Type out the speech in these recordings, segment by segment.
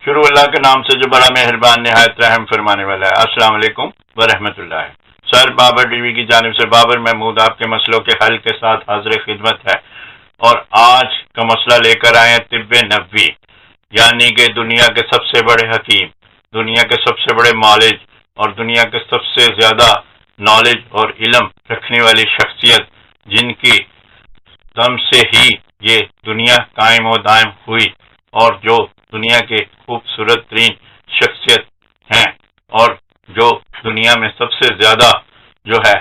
شروع اللہ کے نام سے جو بڑا مہربان نہایت رحم فرمانے والا ہے۔ السلام علیکم ورحمۃ اللہ۔ سر بابر ٹی وی کی جانب سے بابر محمود آپ کے مسئلوں کے حل کے ساتھ حاضر خدمت ہے، اور آج کا مسئلہ لے کر آئے طب نبوی، یعنی کہ دنیا کے سب سے بڑے حکیم، دنیا کے سب سے بڑے معالج اور دنیا کے سب سے زیادہ نالج اور علم رکھنے والی شخصیت، جن کی دم سے ہی یہ دنیا قائم و دائم ہوئی، اور جو دنیا کے خوبصورت ترین شخصیت ہیں، اور جو دنیا میں سب سے زیادہ جو ہے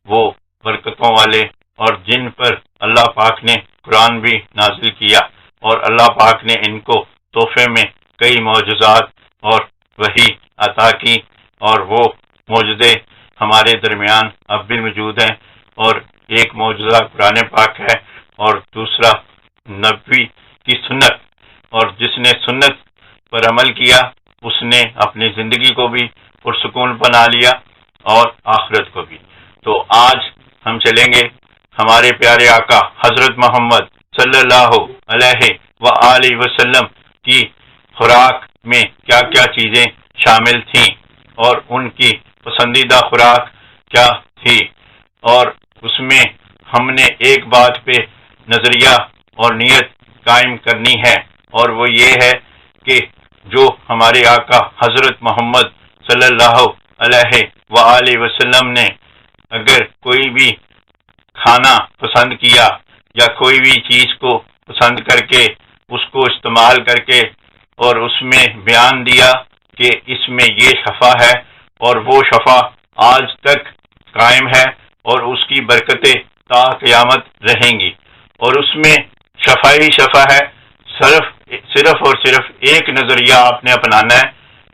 وہ برکتوں والے، اور جن پر اللہ پاک نے قرآن بھی نازل کیا، اور اللہ پاک نے ان کو تحفے میں کئی معجزات اور وحی عطا کی، اور وہ معجزے ہمارے درمیان اب بھی موجود ہیں، اور ایک معجزہ قرآن پاک ہے اور دوسرا نبی کی سنت، اور جس نے سنت پر عمل کیا اس نے اپنی زندگی کو بھی پرسکون بنا لیا اور آخرت کو بھی۔ تو آج ہم چلیں گے ہمارے پیارے آقا حضرت محمد صلی اللہ علیہ وآلہ وسلم کی خوراک میں کیا کیا چیزیں شامل تھیں، اور ان کی پسندیدہ خوراک کیا تھی، اور اس میں ہم نے ایک بات پہ نظریہ اور نیت قائم کرنی ہے، اور وہ یہ ہے کہ جو ہمارے آقا حضرت محمد صلی اللہ علیہ وآلہ وسلم نے اگر کوئی بھی کھانا پسند کیا یا کوئی بھی چیز کو پسند کر کے اس کو استعمال کر کے اور اس میں بیان دیا کہ اس میں یہ شفا ہے، اور وہ شفا آج تک قائم ہے، اور اس کی برکتیں تا قیامت رہیں گی، اور اس میں شفا ہی شفا ہے۔ صرف اور صرف ایک نظریہ آپ نے اپنانا ہے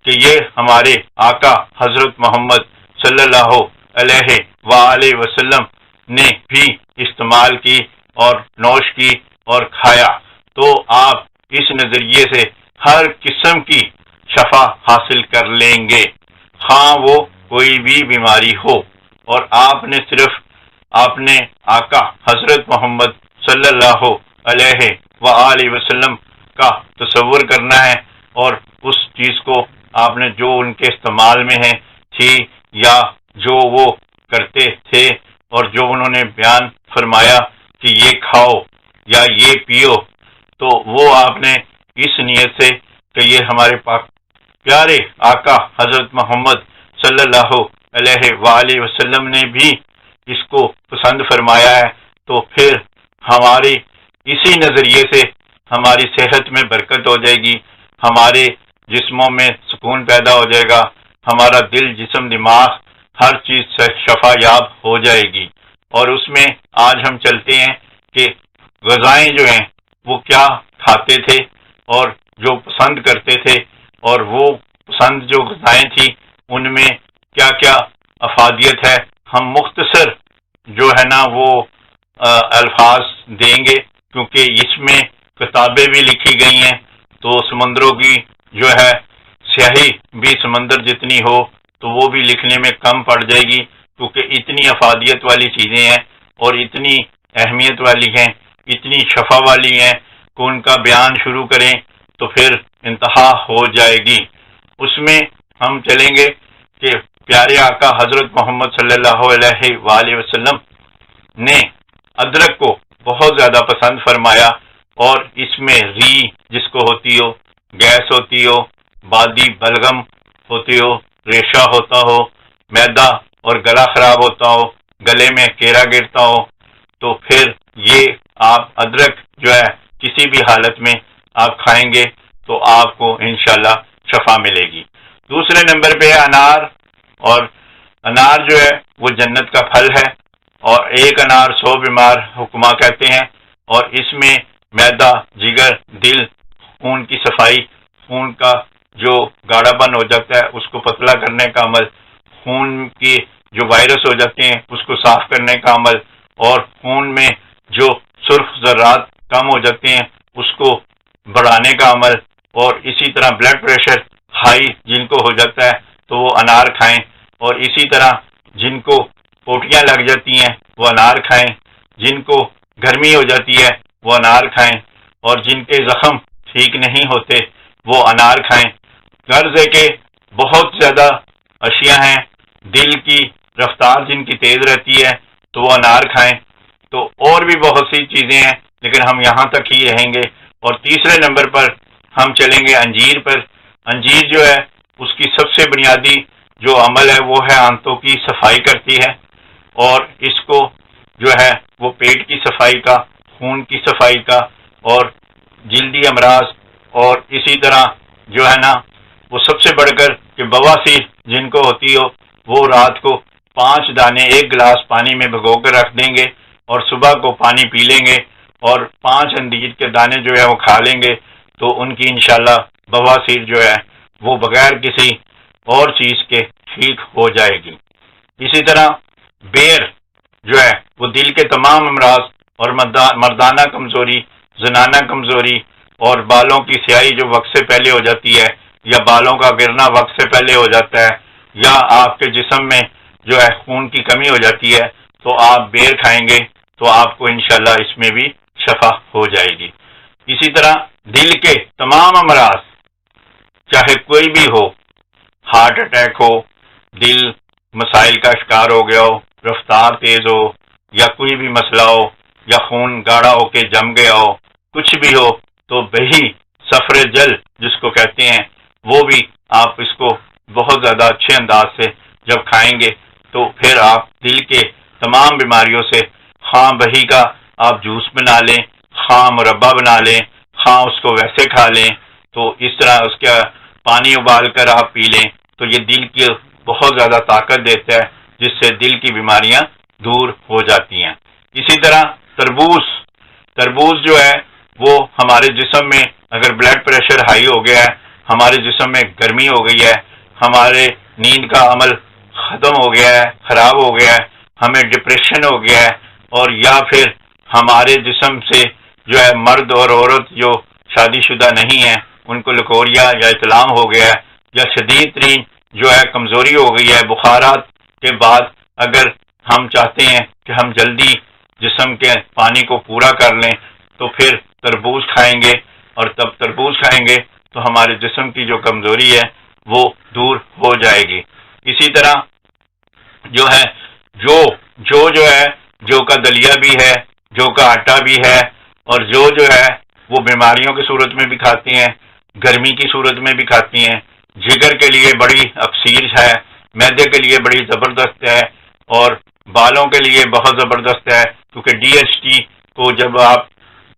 کہ یہ ہمارے آقا حضرت محمد صلی اللہ علیہ وآلہ وسلم نے بھی استعمال کی اور نوش کی اور کھایا، تو آپ اس نظریے سے ہر قسم کی شفا حاصل کر لیں گے، خواہ وہ کوئی بھی بیماری ہو۔ اور آپ نے صرف اپنے آقا حضرت محمد صلی اللہ علیہ وآلہ وسلم کا تصور کرنا ہے، اور اس چیز کو آپ نے جو ان کے استعمال میں ہے تھی یا جو وہ کرتے تھے اور جو انہوں نے بیان فرمایا کہ یہ کھاؤ یا یہ پیو، تو وہ آپ نے اس نیت سے کہ یہ ہمارے پاک پیارے آقا حضرت محمد صلی اللہ علیہ وآلہ وسلم نے بھی اس کو پسند فرمایا ہے، تو پھر ہماری اسی نظریے سے ہماری صحت میں برکت ہو جائے گی، ہمارے جسموں میں سکون پیدا ہو جائے گا، ہمارا دل جسم دماغ ہر چیز سے شفا یاب ہو جائے گی۔ اور اس میں آج ہم چلتے ہیں کہ غذائیں جو ہیں وہ کیا کھاتے تھے اور جو پسند کرتے تھے، اور وہ پسند جو غذائیں تھیں ان میں کیا کیا افادیت ہے۔ ہم مختصر جو ہے نا وہ الفاظ دیں گے، کیونکہ اس میں کتابیں بھی لکھی گئی ہیں، تو سمندروں کی جو ہے سیاہی بھی سمندر جتنی ہو تو وہ بھی لکھنے میں کم پڑ جائے گی، کیونکہ اتنی افادیت والی چیزیں ہیں اور اتنی اہمیت والی ہیں، اتنی شفا والی ہیں کہ ان کا بیان شروع کریں تو پھر انتہا ہو جائے گی۔ اس میں ہم چلیں گے کہ پیارے آقا حضرت محمد صلی اللہ علیہ وآلہ وسلم نے ادرک کو بہت زیادہ پسند فرمایا، اور اس میں ری جس کو ہوتی ہو، گیس ہوتی ہو، بادی بلغم ہوتی ہو، ریشہ ہوتا ہو، میدا اور گلا خراب ہوتا ہو، گلے میں کیڑا گرتا ہو، تو پھر یہ آپ ادرک جو ہے کسی بھی حالت میں آپ کھائیں گے تو آپ کو انشاءاللہ شفا ملے گی۔ دوسرے نمبر پہ انار، اور انار جو ہے وہ جنت کا پھل ہے، اور ایک انار 100 بیمار حکما کہتے ہیں، اور اس میں میدا، جگر، دل، خون کی صفائی، خون کا جو گاڑھا پن ہو جاتا ہے اس کو پتلا کرنے کا عمل، خون کی جو وائرس ہو جاتے ہیں اس کو صاف کرنے کا عمل، اور خون میں جو سرخ ذرات کم ہو جاتے ہیں اس کو بڑھانے کا عمل، اور اسی طرح بلڈ پریشر ہائی جن کو ہو جاتا ہے تو وہ انار کھائیں، اور اسی طرح جن کو پوٹیاں لگ جاتی ہیں وہ انار کھائیں، جن کو گرمی ہو جاتی ہے وہ انار کھائیں، اور جن کے زخم ٹھیک نہیں ہوتے وہ انار کھائیں۔ غرض ہے کہ بہت زیادہ اشیاء ہیں، دل کی رفتار جن کی تیز رہتی ہے تو وہ انار کھائیں، تو اور بھی بہت سی چیزیں ہیں لیکن ہم یہاں تک ہی رہیں گے۔ اور تیسرے نمبر پر ہم چلیں گے انجیر پر۔ انجیر جو ہے اس کی سب سے بنیادی جو عمل ہے وہ ہے آنتوں کی صفائی کرتی ہے، اور اس کو جو ہے وہ پیٹ کی صفائی کا، خون کی صفائی کا، اور جلدی امراض، اور اسی طرح جو ہے نا وہ سب سے بڑھ کر کہ بواسیر جن کو ہوتی ہو وہ رات کو 5 دانے 1 گلاس پانی میں بھگو کر رکھ دیں گے اور صبح کو پانی پی لیں گے، اور 5 انجیر کے دانے جو ہے وہ کھا لیں گے، تو ان کی انشاءاللہ بواسیر جو ہے وہ بغیر کسی اور چیز کے ٹھیک ہو جائے گی۔ اسی طرح بیر جو ہے وہ دل کے تمام امراض اور مردانہ کمزوری، زنانہ کمزوری، اور بالوں کی سیاہی جو وقت سے پہلے ہو جاتی ہے، یا بالوں کا گرنا وقت سے پہلے ہو جاتا ہے، یا آپ کے جسم میں جو ہے خون کی کمی ہو جاتی ہے، تو آپ بیر کھائیں گے تو آپ کو انشاءاللہ اس میں بھی شفا ہو جائے گی۔ اسی طرح دل کے تمام امراض چاہے کوئی بھی ہو، ہارٹ اٹیک ہو، دل مسائل کا شکار ہو گیا ہو، رفتار تیز ہو، یا کوئی بھی مسئلہ ہو، یا خون گاڑھا ہو کے جم گیا ہو، کچھ بھی ہو، تو بہی صفر جل جس کو کہتے ہیں وہ بھی آپ اس کو بہت زیادہ اچھے انداز سے جب کھائیں گے تو پھر آپ دل کے تمام بیماریوں سے، خواہ بہی کا آپ جوس بنا لیں، خواہ مربع بنا لیں، خواہ اس کو ویسے کھا لیں، تو اس طرح اس کا پانی ابال کر آپ پی لیں، تو یہ دل کی بہت زیادہ طاقت دیتا ہے جس سے دل کی بیماریاں دور ہو جاتی ہیں۔ اسی طرح تربوز جو ہے وہ ہمارے جسم میں اگر بلڈ پریشر ہائی ہو گیا ہے، ہمارے جسم میں گرمی ہو گئی ہے، ہمارے نیند کا عمل ختم ہو گیا ہے، خراب ہو گیا ہے، ہمیں ڈپریشن ہو گیا ہے، اور یا پھر ہمارے جسم سے جو ہے مرد اور عورت جو شادی شدہ نہیں ہیں ان کو لکوریا یا اطلام ہو گیا ہے، یا شدید ترین جو ہے کمزوری ہو گئی ہے بخارات کے بعد، اگر ہم چاہتے ہیں کہ ہم جلدی جسم کے پانی کو پورا کر لیں تو پھر تربوز کھائیں گے، اور تب تربوز کھائیں گے تو ہمارے جسم کی جو کمزوری ہے وہ دور ہو جائے گی۔ اسی طرح جو ہے جو ہے جو کا دلیا بھی ہے، جو کا آٹا بھی ہے، اور جو ہے وہ بیماریوں کی صورت میں بھی کھاتی ہیں، گرمی کی صورت میں بھی کھاتی ہیں، جگر کے لیے بڑی اکسیر ہے، معدے کے لیے بڑی زبردست ہے، اور بالوں کے لیے بہت زبردست ہے، کیونکہ ڈی ایچ ٹی کو جب آپ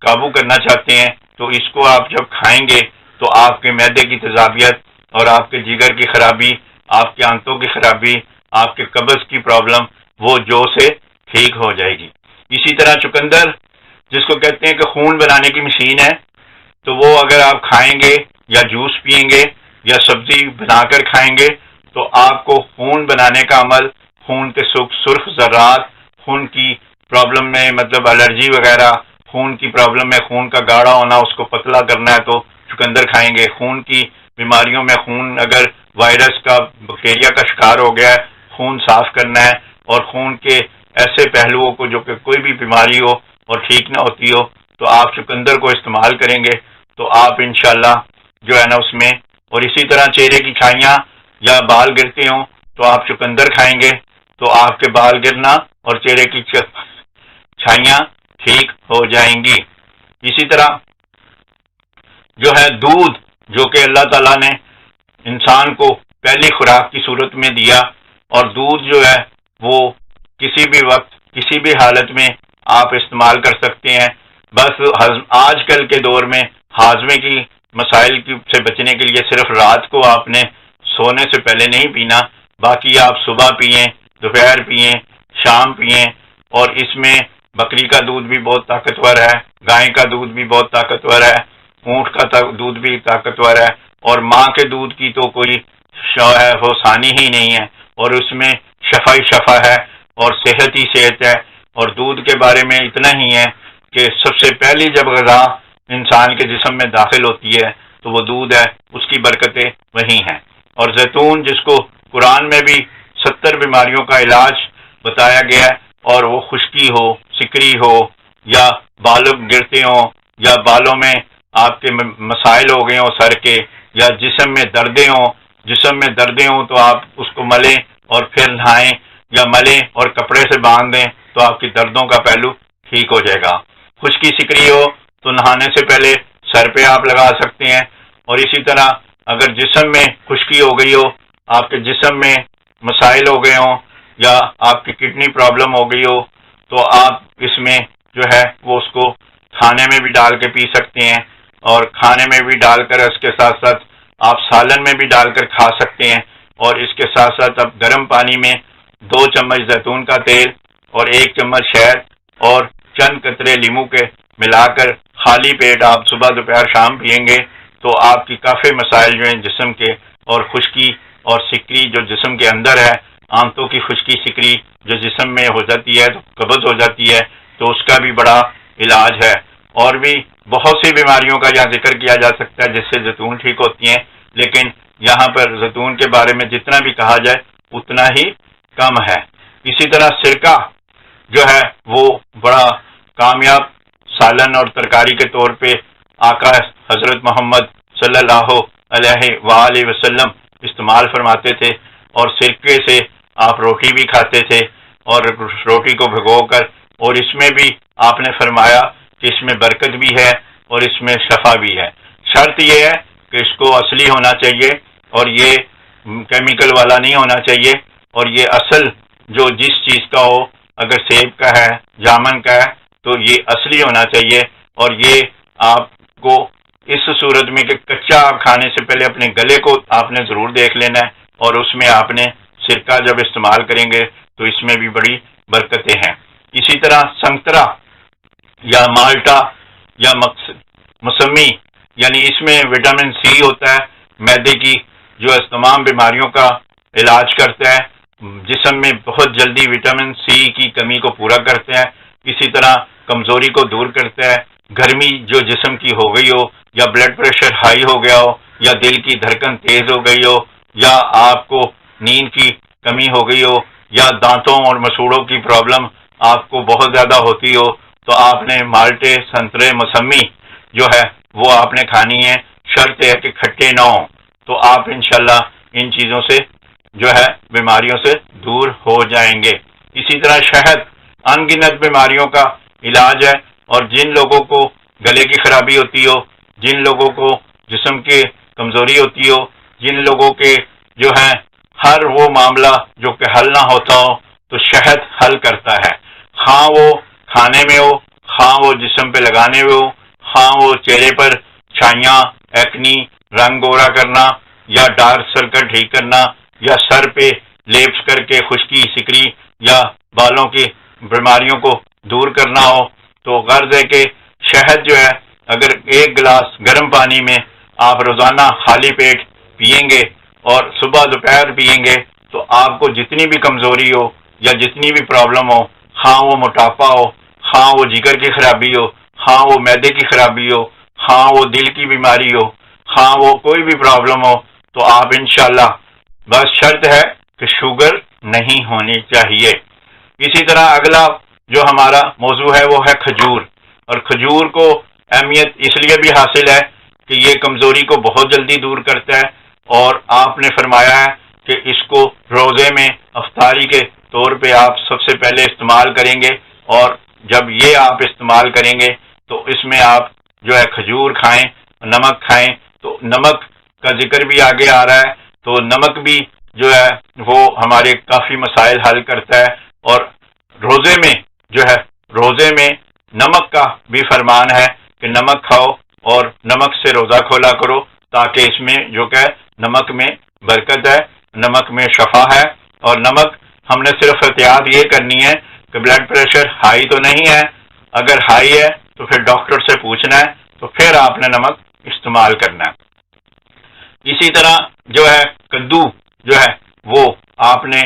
قابو کرنا چاہتے ہیں تو اس کو آپ جب کھائیں گے تو آپ کے معدے کی تیزابیت اور آپ کے جگر کی خرابی، آپ کے آنتوں کی خرابی، آپ کے قبض کی پرابلم وہ جو سے ٹھیک ہو جائے گی۔ اسی طرح چقندر جس کو کہتے ہیں کہ خون بنانے کی مشین ہے، تو وہ اگر آپ کھائیں گے یا جوس پئیں گے یا سبزی بنا کر کھائیں گے تو آپ کو خون بنانے کا عمل، خون کے سرخ ذرات، خون کی پرابلم میں مطلب الرجی وغیرہ، خون کی پرابلم میں خون کا گاڑھا ہونا، اس کو پتلا کرنا ہے تو چقندر کھائیں گے۔ خون کی بیماریوں میں خون اگر وائرس کا، بیکٹیریا کا شکار ہو گیا ہے، خون صاف کرنا ہے، اور خون کے ایسے پہلوؤں کو جو کہ کوئی بھی بیماری ہو اور ٹھیک نہ ہوتی ہو تو آپ چقندر کو استعمال کریں گے تو آپ انشاءاللہ جو ہے نا اس میں، اور اسی طرح چہرے کی چھائیاں یا بال گرتے ہوں تو آپ چقندر کھائیں گے تو آپ کے بال گرنا اور چہرے کی چھائیاں ٹھیک ہو جائیں گی۔ اسی طرح جو ہے دودھ، جو کہ اللہ تعالیٰ نے انسان کو پہلی خوراک کی صورت میں دیا، اور دودھ جو ہے وہ کسی بھی وقت کسی بھی حالت میں آپ استعمال کر سکتے ہیں۔ بس آج کل کے دور میں ہاضمے کی مسائل سے بچنے کے لیے صرف رات کو آپ نے سونے سے پہلے نہیں پینا، باقی آپ صبح پئیں، دوپہر پئیں، شام پئیں، اور اس میں بکری کا دودھ بھی بہت طاقتور ہے، گائے کا دودھ بھی بہت طاقتور ہے، اونٹ کا دودھ بھی طاقتور ہے، اور ماں کے دودھ کی تو کوئی وہ ثانی ہی نہیں ہے، اور اس میں شفا ہی شفا ہے اور صحت ہی صحت ہے۔ اور دودھ کے بارے میں اتنا ہی ہے کہ سب سے پہلی جب غذا انسان کے جسم میں داخل ہوتی ہے تو وہ دودھ ہے، اس کی برکتیں وہی ہیں۔ اور زیتون جس کو قرآن میں بھی 70 بیماریوں کا علاج بتایا گیا ہے، اور وہ خشکی ہو، سکری ہو، یا بالوں گرتے ہوں، یا بالوں میں آپ کے مسائل ہو گئے ہوں سر کے، یا جسم میں دردیں ہوں تو آپ اس کو ملیں اور پھر نہائیں، یا ملیں اور کپڑے سے باندھ دیں تو آپ کی دردوں کا پہلو ٹھیک ہو جائے گا۔ خشکی سکری ہو تو نہانے سے پہلے سر پہ آپ لگا سکتے ہیں، اور اسی طرح اگر جسم میں خشکی ہو گئی ہو، آپ کے جسم میں مسائل ہو گئے ہوں یا آپ کی کڈنی پرابلم ہو گئی ہو، تو آپ اس میں جو ہے وہ اس کو کھانے میں بھی ڈال کے پی سکتے ہیں، اور کھانے میں بھی ڈال کر اس کے ساتھ ساتھ آپ سالن میں بھی ڈال کر کھا سکتے ہیں، اور اس کے ساتھ ساتھ آپ گرم پانی میں 2 چمچ زیتون کا تیل اور 1 چمچ شہد اور چند قطرے لیمو کے ملا کر خالی پیٹ آپ صبح دوپہر شام پیئیں گے تو آپ کی کافی مسائل جو ہیں جسم کے، اور خشکی اور سکری جو جسم کے اندر ہے، آنتوں کی خشکی سکری جو جسم میں ہو جاتی ہے تو قبض ہو جاتی ہے، تو اس کا بھی بڑا علاج ہے۔ اور بھی بہت سی بیماریوں کا یہاں ذکر کیا جا سکتا ہے جس سے زیتون ٹھیک ہوتی ہیں، لیکن یہاں پر زیتون کے بارے میں جتنا بھی کہا جائے اتنا ہی کم ہے۔ اسی طرح سرکہ جو ہے وہ بڑا کامیاب سالن اور ترکاری کے طور پہ آقا حضرت محمد صلی اللہ علیہ وآلہ وسلم استعمال فرماتے تھے، اور سرکے سے آپ روٹی بھی کھاتے تھے، اور روٹی کو بھگو کر، اور اس میں بھی آپ نے فرمایا کہ اس میں برکت بھی ہے اور اس میں شفا بھی ہے۔ شرط یہ ہے کہ اس کو اصلی ہونا چاہیے اور یہ کیمیکل والا نہیں ہونا چاہیے، اور یہ اصل جو جس چیز کا ہو، اگر سیب کا ہے، جامن کا ہے، تو یہ اصلی ہونا چاہیے، اور یہ آپ کو اس صورت میں کہ کچا آپ کھانے سے پہلے اپنے گلے کو آپ نے ضرور دیکھ لینا ہے، اور اس میں آپ نے سرکہ جب استعمال کریں گے تو اس میں بھی بڑی برکتیں ہیں۔ اسی طرح سنترا یا مالٹا یا موسمی، یعنی اس میں وٹامن سی ہوتا ہے، معدے کی جو ہے تمام بیماریوں کا علاج کرتا ہے، جسم میں بہت جلدی وٹامن سی کی کمی کو پورا کرتا ہے، اسی طرح کمزوری کو دور کرتا ہے، گرمی جو جسم کی ہو گئی ہو، یا بلڈ پریشر ہائی ہو گیا ہو، یا دل کی دھڑکن تیز ہو گئی ہو، یا آپ کو نیند کی کمی ہو گئی ہو، یا دانتوں اور مسوڑوں کی پرابلم آپ کو بہت زیادہ ہوتی ہو، تو آپ نے مالٹے، سنترے، موسمی جو ہے وہ آپ نے کھانی ہے۔ شرط ہے کہ کھٹے نہ ہوں، تو آپ انشاءاللہ ان چیزوں سے جو ہے بیماریوں سے دور ہو جائیں گے۔ اسی طرح شہد ان گنت بیماریوں کا علاج ہے، اور جن لوگوں کو گلے کی خرابی ہوتی ہو، جن لوگوں کو جسم کی کمزوری ہوتی ہو، جن لوگوں کے جو ہے ہر وہ معاملہ جو کہ حل نہ ہوتا ہو، تو شہد حل کرتا ہے، خواہ وہ کھانے میں ہو، خواہ وہ جسم پہ لگانے میں ہو، خواہ وہ چہرے پر چھائیاں، ایکنی، رنگ گورا کرنا، یا ڈارک سرکل ٹھیک کرنا، یا سر پہ لیپس کر کے خشکی سکری یا بالوں کی بیماریوں کو دور کرنا ہو، تو غرض ہے کہ شہد جو ہے اگر 1 گلاس گرم پانی میں آپ روزانہ خالی پیٹ پیئیں گے اور صبح دوپہر پیئیں گے، تو آپ کو جتنی بھی کمزوری ہو یا جتنی بھی پرابلم ہو، خواہ وہ موٹاپا ہو، خواہ وہ جگر کی خرابی ہو، خواہ وہ معدے کی خرابی ہو، خواہ وہ دل کی بیماری ہو، خواہ وہ کوئی بھی پرابلم ہو، تو آپ انشاءاللہ، بس شرط ہے کہ شوگر نہیں ہونی چاہیے۔ اسی طرح اگلا جو ہمارا موضوع ہے وہ ہے کھجور، اور کھجور کو اہمیت اس لیے بھی حاصل ہے کہ یہ کمزوری کو بہت جلدی دور کرتا ہے، اور آپ نے فرمایا ہے کہ اس کو روزے میں افطاری کے طور پہ آپ سب سے پہلے استعمال کریں گے، اور جب یہ آپ استعمال کریں گے تو اس میں آپ جو ہے کھجور کھائیں، نمک کھائیں، تو نمک کا ذکر بھی آگے آ رہا ہے، تو نمک بھی جو ہے وہ ہمارے کافی مسائل حل کرتا ہے، اور روزے میں نمک کا بھی فرمان ہے کہ نمک کھاؤ اور نمک سے روزہ کھولا کرو، تاکہ اس میں جو کہ نمک میں برکت ہے، نمک میں شفا ہے، اور نمک ہم نے صرف احتیاط یہ کرنی ہے کہ بلڈ پریشر ہائی تو نہیں ہے، اگر ہائی ہے تو پھر ڈاکٹر سے پوچھنا ہے، تو پھر آپ نے نمک استعمال کرنا ہے۔ اسی طرح جو ہے کدو جو ہے وہ آپ نے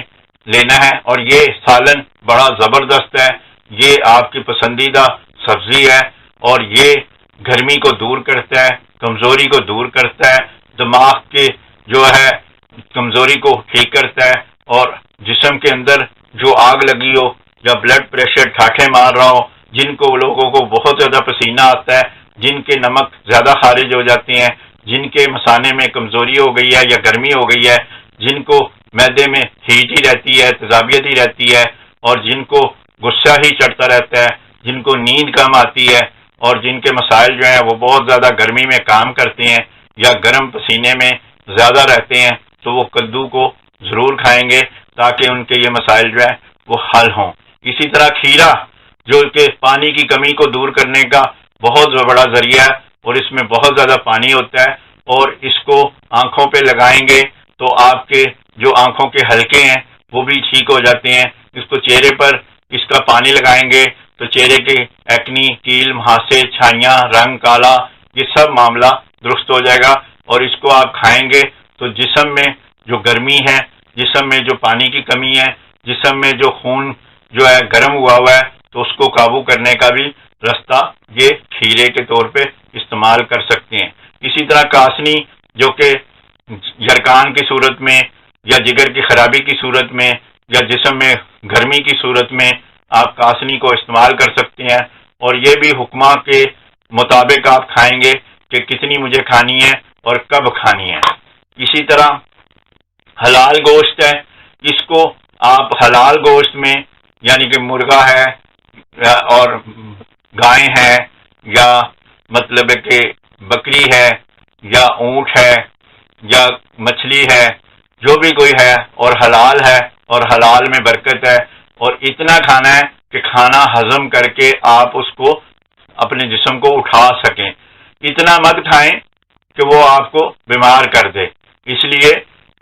لینا ہے، اور یہ سالن بڑا زبردست ہے، یہ آپ کی پسندیدہ سبزی ہے، اور یہ گرمی کو دور کرتا ہے، کمزوری کو دور کرتا ہے، دماغ کے جو ہے کمزوری کو ٹھیک کرتا ہے، اور جسم کے اندر جو آگ لگی ہو یا بلڈ پریشر ٹھاٹھے مار رہا ہو، جن کو لوگوں کو بہت زیادہ پسینہ آتا ہے، جن کے نمک زیادہ خارج ہو جاتے ہیں، جن کے مثانے میں کمزوری ہو گئی ہے یا گرمی ہو گئی ہے، جن کو معدے میں ہیٹ ہی رہتی ہے، تذابیت ہی رہتی ہے، اور جن کو غصہ ہی چڑھتا رہتا ہے، جن کو نیند کم آتی ہے، اور جن کے مسائل جو ہیں وہ بہت زیادہ گرمی میں کام کرتے ہیں یا گرم پسینے میں زیادہ رہتے ہیں، تو وہ کدو کو ضرور کھائیں گے تاکہ ان کے یہ مسائل جو ہے وہ حل ہوں۔ اسی طرح کھیرا جو کہ پانی کی کمی کو دور کرنے کا بہت بڑا ذریعہ ہے، اور اس میں بہت زیادہ پانی ہوتا ہے، اور اس کو آنکھوں پہ لگائیں گے تو آپ کے جو آنکھوں کے حلقے ہیں وہ بھی ٹھیک ہو جاتے ہیں۔ اس کو چہرے پر اس کا پانی لگائیں گے تو چہرے کے ایکنی، کیل، مہاسے، چھائیاں، رنگ کالا، یہ سب معاملہ درست ہو جائے گا۔ اور اس کو آپ کھائیں گے تو جسم میں جو گرمی ہے، جسم میں جو پانی کی کمی ہے، جسم میں جو خون جو ہے گرم ہوا ہے، تو اس کو قابو کرنے کا بھی رستہ یہ کھیرے کے طور پہ استعمال کر سکتے ہیں۔ اسی طرح کاسنی جو کہ جھرکان کی صورت میں یا جگر کی خرابی کی صورت میں یا جسم میں گرمی کی صورت میں آپ کاسنی کو استعمال کر سکتے ہیں، اور یہ بھی حکمہ کے مطابق آپ کھائیں گے کہ کتنی مجھے کھانی ہے اور کب کھانی ہے۔ اسی طرح حلال گوشت ہے، اس کو آپ حلال گوشت میں یعنی کہ مرغا ہے اور گائے ہے یا مطلب ہے کہ بکری ہے یا اونٹ ہے یا مچھلی ہے، جو بھی کوئی ہے اور حلال ہے اور حلال میں برکت ہے، اور اتنا کھانا ہے کہ کھانا ہضم کر کے آپ اس کو اپنے جسم کو اٹھا سکیں۔ اتنا مت کھائیں کہ وہ آپ کو بیمار کر دے، اس لیے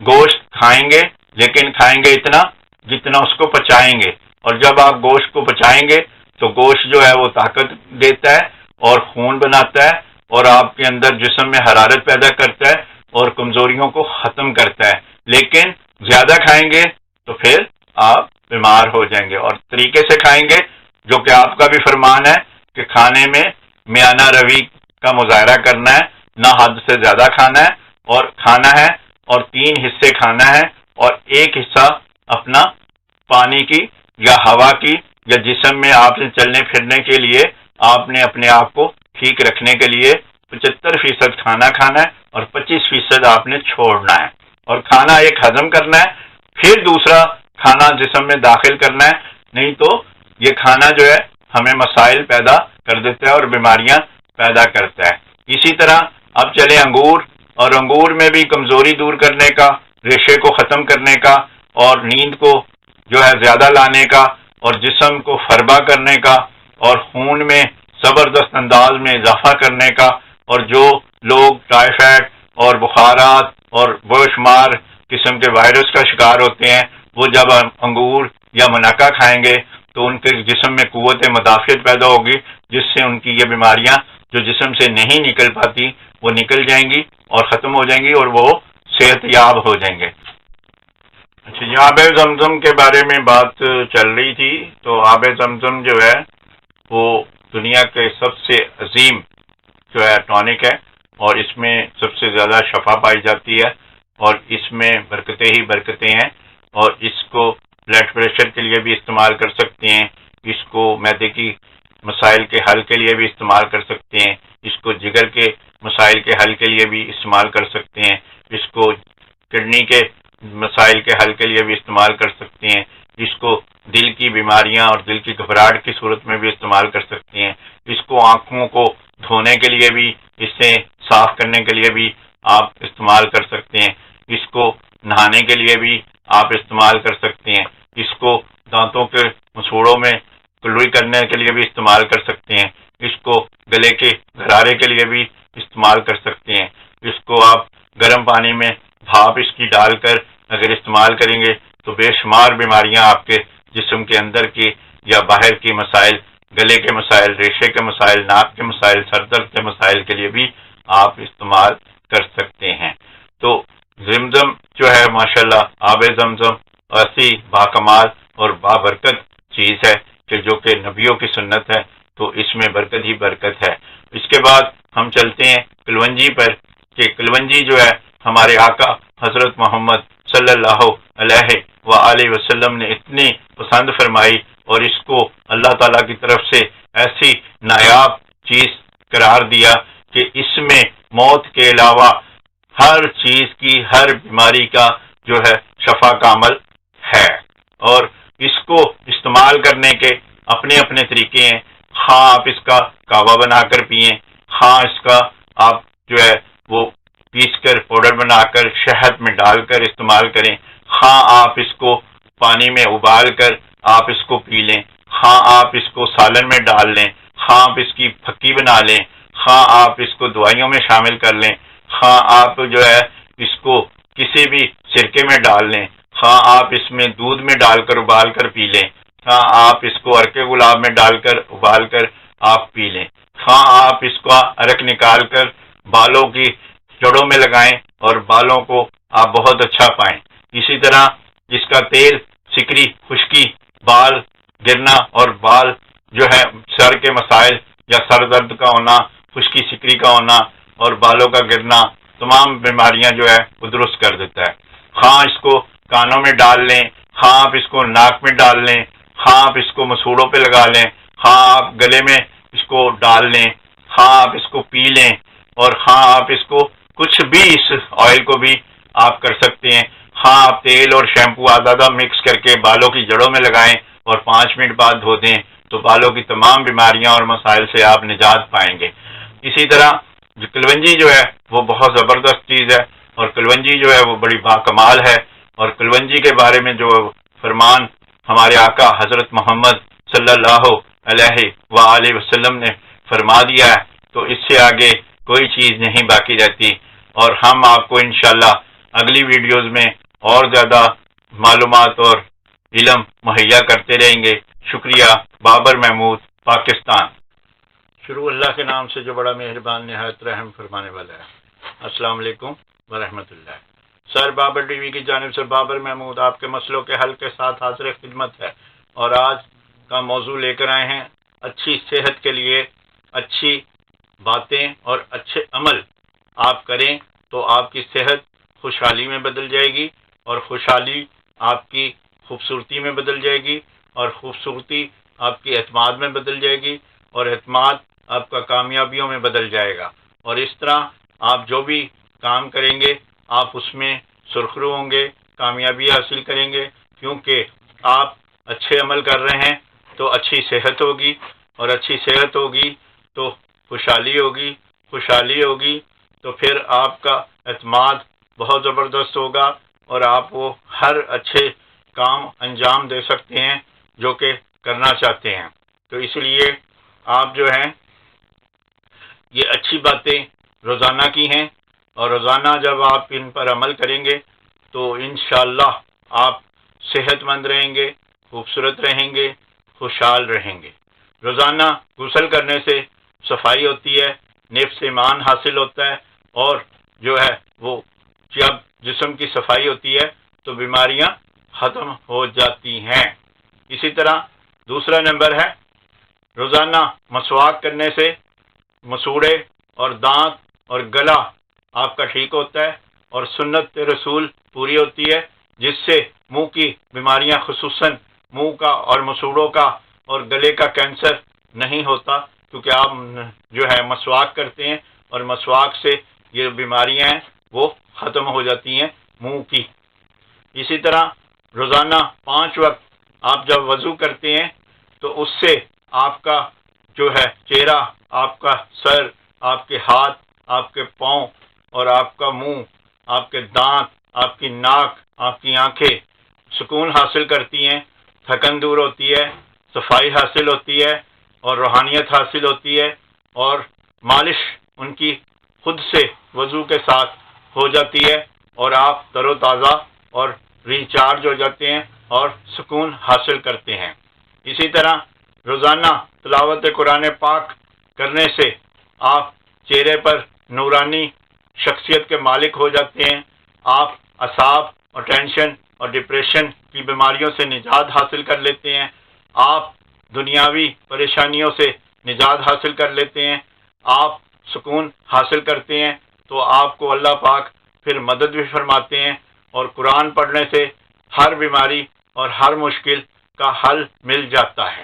گوشت کھائیں گے لیکن کھائیں گے اتنا جتنا اس کو پچائیں گے، اور جب آپ گوشت کو پچائیں گے تو گوشت جو ہے وہ طاقت دیتا ہے اور خون بناتا ہے اور آپ کے اندر جسم میں حرارت پیدا کرتا ہے اور کمزوریوں کو ختم کرتا ہے، لیکن زیادہ کھائیں گے تو پھر آپ بیمار ہو جائیں گے۔ اور طریقے سے کھائیں گے جو کہ آپ کا بھی فرمان ہے کہ کھانے میں میانہ روی کا مظاہرہ کرنا ہے، نہ حد سے زیادہ کھانا ہے اور کھانا ہے، اور 3 حصے کھانا ہے اور 1 حصہ اپنا پانی کی یا ہوا کی یا جسم میں آپ نے چلنے پھرنے کے لیے آپ نے اپنے آپ کو ٹھیک رکھنے کے لیے 75% کھانا کھانا ہے اور 25% آپ نے چھوڑنا ہے، اور کھانا ایک ہضم کرنا ہے، پھر دوسرا کھانا جسم میں داخل کرنا ہے، نہیں تو یہ کھانا جو ہے ہمیں مسائل پیدا کر دیتا ہے اور بیماریاں پیدا کرتا ہے۔ اسی طرح اب چلے انگور، اور انگور میں بھی کمزوری دور کرنے کا، ریشے کو ختم کرنے کا، اور نیند کو جو ہے زیادہ لانے کا، اور جسم کو فربا کرنے کا، اور خون میں زبردست انداز میں اضافہ کرنے کا، اور جو لوگ ٹائیفائڈ اور بخارات اور بے شمار قسم کے وائرس کا شکار ہوتے ہیں، وہ جب انگور یا مناکا کھائیں گے تو ان کے جسم میں قوت مدافعت پیدا ہوگی، جس سے ان کی یہ بیماریاں جو جسم سے نہیں نکل پاتی وہ نکل جائیں گی اور ختم ہو جائیں گی اور وہ صحت یاب ہو جائیں گے۔ اچھا، یہ آب زمزم کے بارے میں بات چل رہی تھی، تو آب زمزم جو ہے وہ دنیا کے سب سے عظیم جو ہے ٹونک ہے، اور اس میں سب سے زیادہ شفا پائی جاتی ہے، اور اس میں برکتیں ہی برکتیں ہیں، اور اس کو بلڈ پریشر کے لیے بھی استعمال کر سکتے ہیں، اس کو معدے کی مسائل کے حل کے لیے بھی استعمال کر سکتے ہیں، اس کو جگر کے مسائل کے حل کے لیے بھی استعمال کر سکتے ہیں، اس کو کڈنی کے مسائل کے حل کے لیے بھی استعمال کر سکتے ہیں، اس کو دل کی بیماریاں اور دل کی گھبراہٹ کی صورت میں بھی استعمال کر سکتے ہیں، اس کو آنکھوں کو دھونے کے لیے بھی، اس سے صاف کرنے کے لیے بھی آپ استعمال کر سکتے ہیں، اس کو نہانے کے لیے بھی آپ استعمال کر سکتے ہیں، اس کو دانتوں کے مسوڑوں میں کلوئی کرنے کے لیے بھی استعمال کر سکتے ہیں، اس کو گلے کے غرارے کے لیے بھی استعمال کر سکتے ہیں، اس کو آپ گرم پانی میں بھاپ اس کی ڈال کر اگر استعمال کریں گے تو بے شمار بیماریاں آپ کے جسم کے اندر کی یا باہر کی مسائل، گلے کے مسائل، ریشے کے مسائل، ناک کے مسائل، سر درد کے مسائل کے لیے بھی آپ استعمال کر سکتے ہیں۔ تو زمزم جو ہے ماشاءاللہ آب زمزم ایسی باکمال اور بابرکت چیز ہے کہ جو کہ نبیوں کی سنت ہے، تو اس میں برکت ہی برکت ہے۔ اس کے بعد ہم چلتے ہیں کلونجی پر، کہ کلونجی جو ہے ہمارے آقا حضرت محمد صلی اللہ علیہ وآلہ وسلم نے اتنی پسند فرمائی، اور اس کو اللہ تعالیٰ کی طرف سے ایسی نایاب چیز قرار دیا کہ اس میں موت کے علاوہ ہر چیز کی، ہر بیماری کا جو ہے شفا کا عمل ہے، اور اس کو استعمال کرنے کے اپنے اپنے طریقے ہیں۔ ہاں آپ اس کا کہوہ بنا کر پئیں، ہاں اس کا آپ جو ہے وہ پیس کر پاؤڈر بنا کر شہد میں ڈال کر استعمال کریں، ہاں آپ اس کو پانی میں ابال کر آپ اس کو پی لیں، ہاں آپ اس کو سالن میں ڈال لیں، ہاں آپ اس کی پھکی بنا لیں، ہاں آپ اس کو دوائیوں میں شامل کر لیں، ہاں آپ جو ہے اس کو کسی بھی سرکے میں ڈال لیں، ہاں آپ اس میں دودھ میں ڈال کر ابال کر پی لیں، ہاں آپ اس کو عرق گلاب میں ڈال کر ابال کر آپ پی لیں، ہاں آپ اس کا عرق نکال کر بالوں کی جڑوں میں لگائیں اور بالوں کو آپ بہت اچھا پائیں۔ اسی طرح اس کا تیل، سکری، خشکی، بال گرنا اور بال جو ہے سر کے مسائل یا سر درد کا ہونا، خشکی سکری کا ہونا اور بالوں کا گرنا، تمام بیماریاں جو ہے وہ درست کر دیتا ہے۔ ہاں اس کو کانوں میں ڈال لیں، ہاں آپ اس کو ناک میں ڈال لیں، ہاں آپ اس کو مسوڑوں پہ لگا لیں، ہاں آپ گلے میں اس کو ڈال لیں، ہاں آپ اس کو پی لیں، اور ہاں آپ اس کو کچھ بھی اس آئل کو بھی آپ کر سکتے ہیں۔ ہاں آپ تیل اور شیمپو آدھا مکس کر کے بالوں کی جڑوں میں لگائیں اور 5 منٹ بعد دھو دیں تو بالوں کی تمام بیماریاں اور مسائل سے آپ نجات پائیں گے۔ اسی طرح کلونجی جو ہے وہ بہت زبردست چیز ہے، اور کلونجی جو ہے وہ بڑی باکمال ہے، اور کلونجی کے بارے میں جو فرمان ہمارے آقا حضرت محمد صلی اللہ علیہ وآلہ وسلم نے فرما دیا ہے تو اس سے آگے کوئی چیز نہیں باقی رہتی، اور ہم آپ کو انشاءاللہ اگلی ویڈیوز میں اور زیادہ معلومات اور علم مہیا کرتے رہیں گے۔ شکریہ۔ بابر محمود، پاکستان۔ شروع اللہ کے نام سے جو بڑا مہربان نہایت رحم فرمانے والا ہے۔ السلام علیکم ورحمۃ اللہ۔ سر بابر ٹی وی کی جانب سے بابر محمود آپ کے مسئلوں کے حل کے ساتھ حاضر خدمت ہے، اور آج کا موضوع لے کر آئے ہیں اچھی صحت کے لیے اچھی باتیں اور اچھے عمل آپ کریں تو آپ کی صحت خوشحالی میں بدل جائے گی، اور خوشحالی آپ کی خوبصورتی میں بدل جائے گی، اور خوبصورتی آپ کی اعتماد میں بدل جائے گی، اور اعتماد آپ کا کامیابیوں میں بدل جائے گا، اور اس طرح آپ جو بھی کام کریں گے آپ اس میں سرخرو ہوں گے، کامیابی حاصل کریں گے، کیونکہ آپ اچھے عمل کر رہے ہیں تو اچھی صحت ہوگی، اور اچھی صحت ہوگی تو خوشحالی ہوگی، خوشحالی ہوگی تو پھر آپ کا اعتماد بہت زبردست ہوگا، اور آپ وہ ہر اچھے کام انجام دے سکتے ہیں جو کہ کرنا چاہتے ہیں۔ تو اس لیے آپ جو ہیں یہ اچھی باتیں روزانہ کی ہیں، اور روزانہ جب آپ ان پر عمل کریں گے تو انشاءاللہ آپ صحت مند رہیں گے، خوبصورت رہیں گے، خوشحال رہیں گے۔ روزانہ غسل کرنے سے صفائی ہوتی ہے، نفس ایمان حاصل ہوتا ہے، اور جو ہے وہ جب جسم کی صفائی ہوتی ہے تو بیماریاں ختم ہو جاتی ہیں۔ اسی طرح دوسرا نمبر ہے روزانہ مسواک کرنے سے مسوڑے اور دانت اور گلا آپ کا ٹھیک ہوتا ہے، اور سنت رسول پوری ہوتی ہے، جس سے منہ کی بیماریاں خصوصاً منہ کا اور مسوڑوں کا اور گلے کا کینسر نہیں ہوتا، کیونکہ آپ جو ہے مسواک کرتے ہیں، اور مسواک سے یہ بیماریاں ہیں وہ ختم ہو جاتی ہیں منہ کی۔ اسی طرح روزانہ 5 وقت آپ جب وضو کرتے ہیں تو اس سے آپ کا جو ہے چہرہ، آپ کا سر، آپ کے ہاتھ، آپ کے پاؤں اور آپ کا منہ، آپ کے دانت، آپ کی ناک، آپ کی آنکھیں سکون حاصل کرتی ہیں، تھکن دور ہوتی ہے، صفائی حاصل ہوتی ہے، اور روحانیت حاصل ہوتی ہے، اور مالش ان کی خود سے وضو کے ساتھ ہو جاتی ہے، اور آپ تر و تازہ اور ریچارج ہو جاتے ہیں اور سکون حاصل کرتے ہیں۔ اسی طرح روزانہ تلاوت قرآن پاک کرنے سے آپ چہرے پر نورانی شخصیت کے مالک ہو جاتے ہیں، آپ اعصاب اور ٹینشن اور ڈپریشن کی بیماریوں سے نجات حاصل کر لیتے ہیں، آپ دنیاوی پریشانیوں سے نجات حاصل کر لیتے ہیں، آپ سکون حاصل کرتے ہیں، تو آپ کو اللہ پاک پھر مدد بھی فرماتے ہیں، اور قرآن پڑھنے سے ہر بیماری اور ہر مشکل کا حل مل جاتا ہے۔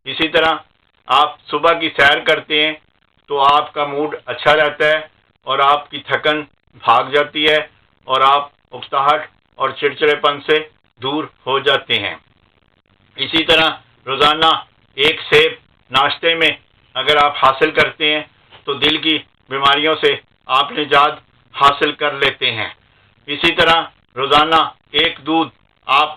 اسی طرح آپ صبح کی سیر کرتے ہیں تو آپ کا موڈ اچھا رہتا ہے، اور آپ کی تھکن بھاگ جاتی ہے اور آپ اکتاہٹ اور چڑچڑے پن سے دور ہو جاتے ہیں۔ اسی طرح روزانہ ایک سیب ناشتے میں اگر آپ حاصل کرتے ہیں تو دل کی بیماریوں سے آپ نجات حاصل کر لیتے ہیں۔ اسی طرح روزانہ ایک دودھ آپ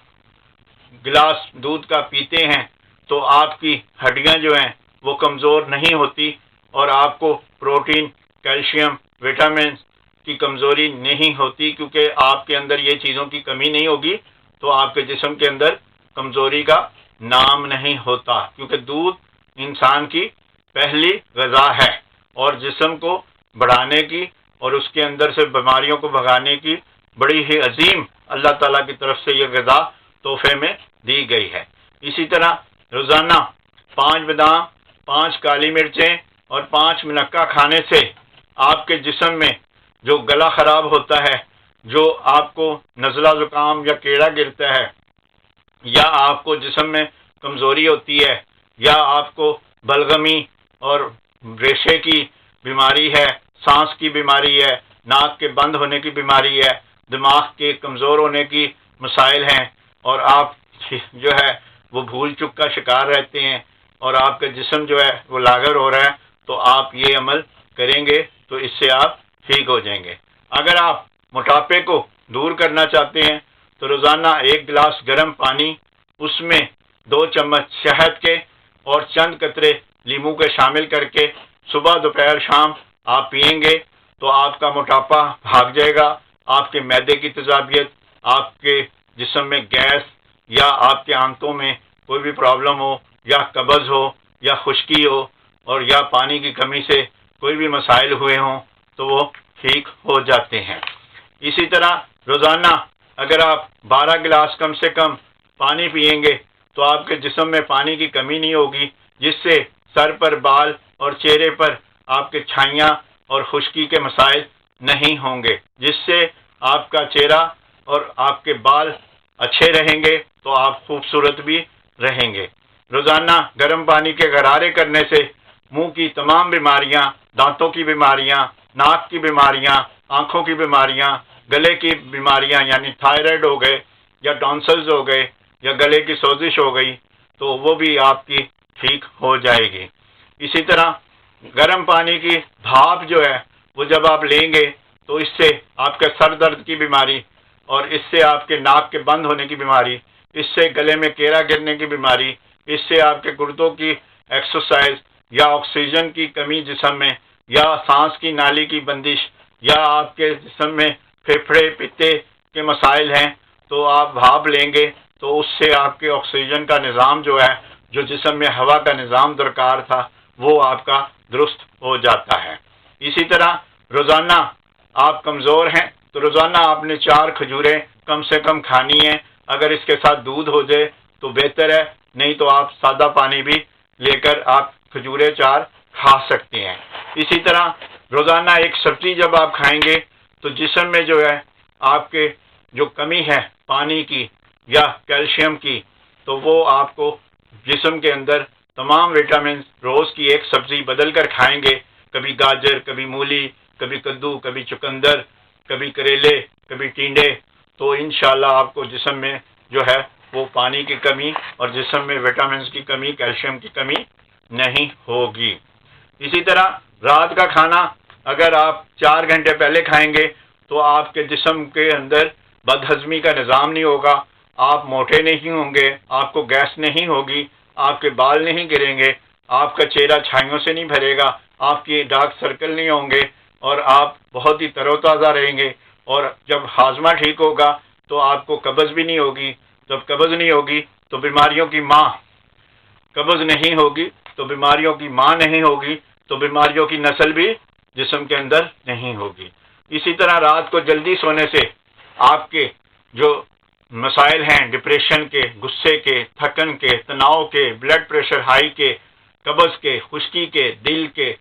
گلاس دودھ کا پیتے ہیں تو آپ کی ہڈیاں جو ہیں وہ کمزور نہیں ہوتی اور آپ کو پروٹین، کیلشیم، وٹامن کی کمزوری نہیں ہوتی، کیونکہ آپ کے اندر یہ چیزوں کی کمی نہیں ہوگی تو آپ کے جسم کے اندر کمزوری کا نام نہیں ہوتا، کیونکہ دودھ انسان کی پہلی غذا ہے اور جسم کو بڑھانے کی اور اس کے اندر سے بیماریوں کو بھگانے کی بڑی ہی عظیم اللہ تعالیٰ کی طرف سے یہ غذا تحفے میں دی گئی ہے۔ اسی طرح روزانہ 5 بادام، 5 کالی مرچیں اور 5 منقع کھانے سے آپ کے جسم میں جو گلا خراب ہوتا ہے، جو آپ کو نزلہ زکام یا کیڑا گرتا ہے، یا آپ کو جسم میں کمزوری ہوتی ہے، یا آپ کو بلغمی اور ریشے کی بیماری ہے، سانس کی بیماری ہے، ناک کے بند ہونے کی بیماری ہے، دماغ کے کمزور ہونے کی مسائل ہیں، اور آپ جو ہے وہ بھول چک کا شکار رہتے ہیں اور آپ کا جسم جو ہے وہ لاغر ہو رہا ہے، تو آپ یہ عمل کریں گے تو اس سے آپ ٹھیک ہو جائیں گے۔ اگر آپ موٹاپے کو دور کرنا چاہتے ہیں تو روزانہ 1 گلاس گرم پانی، اس میں 2 چمچ شہد کے اور چند قطرے لیمو کے شامل کر کے صبح، دوپہر، شام آپ پئیں گے تو آپ کا موٹاپا بھاگ جائے گا، آپ کے معدے کی تیزابیت، آپ کے جسم میں گیس یا آپ کے آنتوں میں کوئی بھی پرابلم ہو یا قبض ہو یا خشکی ہو اور یا پانی کی کمی سے کوئی بھی مسائل ہوئے ہوں تو وہ ٹھیک ہو جاتے ہیں۔ اسی طرح روزانہ اگر آپ 12 گلاس کم سے کم پانی پئیں گے تو آپ کے جسم میں پانی کی کمی نہیں ہوگی، جس سے سر پر بال اور چہرے پر آپ کے چھائیاں اور خشکی کے مسائل نہیں ہوں گے، جس سے آپ کا چہرہ اور آپ کے بال اچھے رہیں گے تو آپ خوبصورت بھی رہیں گے۔ روزانہ گرم پانی کے غرارے کرنے سے منہ کی تمام بیماریاں، دانتوں کی بیماریاں، ناک کی بیماریاں، آنکھوں کی بیماریاں، گلے کی بیماریاں یعنی تھائرائڈ ہو گئے یا ٹونسلز ہو گئے یا گلے کی سوزش ہو گئی تو وہ بھی آپ کی ٹھیک ہو جائے گی۔ اسی طرح گرم پانی کی بھاپ جو ہے وہ جب آپ لیں گے تو اس سے آپ کے سر درد کی بیماری اور اس سے آپ کے ناک کے بند ہونے کی بیماری، اس سے گلے میں کیڑا گرنے کی بیماری، اس سے آپ کے گردوں کی ایکسرسائز یا آکسیجن کی کمی جسم میں یا سانس کی نالی کی بندش یا آپ کے جسم میں پھیپھڑے پتے کے مسائل ہیں تو آپ بھاپ لیں گے تو اس سے آپ کے آکسیجن کا نظام جو ہے، جو جسم میں ہوا کا نظام درکار تھا، وہ آپ کا درست ہو جاتا ہے۔ اسی طرح روزانہ آپ کمزور ہیں تو روزانہ آپ نے 4 کھجوریں کم سے کم کھانی ہیں، اگر اس کے ساتھ دودھ ہو جائے تو بہتر ہے، نہیں تو آپ سادہ پانی بھی لے کر آپ کھجوریں 4 کھا سکتے ہیں۔ اسی طرح روزانہ ایک سبزی جب آپ کھائیں گے تو جسم میں جو ہے آپ کے جو کمی ہے پانی کی یا کیلشیم کی تو وہ آپ کو جسم کے اندر تمام وٹامن روز کی ایک سبزی بدل کر کھائیں گے، کبھی گاجر، کبھی مولی، کبھی کدو، کبھی چقندر، کبھی کریلے، کبھی ٹینڈے، تو انشاءاللہ آپ کو جسم میں جو ہے وہ پانی کی کمی اور جسم میں وٹامنز کی کمی، کیلشیم کی کمی نہیں ہوگی۔ اسی طرح رات کا کھانا اگر آپ 4 گھنٹے پہلے کھائیں گے تو آپ کے جسم کے اندر بدہضمی کا نظام نہیں ہوگا، آپ موٹے نہیں ہوں گے، آپ کو گیس نہیں ہوگی، آپ کے بال نہیں گریں گے، آپ کا چہرہ چھائیوں سے نہیں بھرے گا، آپ کی ڈارک سرکل نہیں ہوں گے اور آپ بہت ہی تر و تازہ رہیں گے۔ اور جب ہاضمہ ٹھیک ہوگا تو آپ کو قبض بھی نہیں ہوگی، جب قبض نہیں ہوگی تو بیماریوں کی ماں، قبض نہیں ہوگی تو بیماریوں کی ماں نہیں ہوگی تو بیماریوں کی نسل بھی جسم کے اندر نہیں ہوگی۔ اسی طرح رات کو جلدی سونے سے آپ کے جو مسائل ہیں ڈپریشن کے، غصے کے، تھکن کے، تناؤ کے، بلڈ پریشر ہائی کے، قبض کے، خشکی کے، دل کے،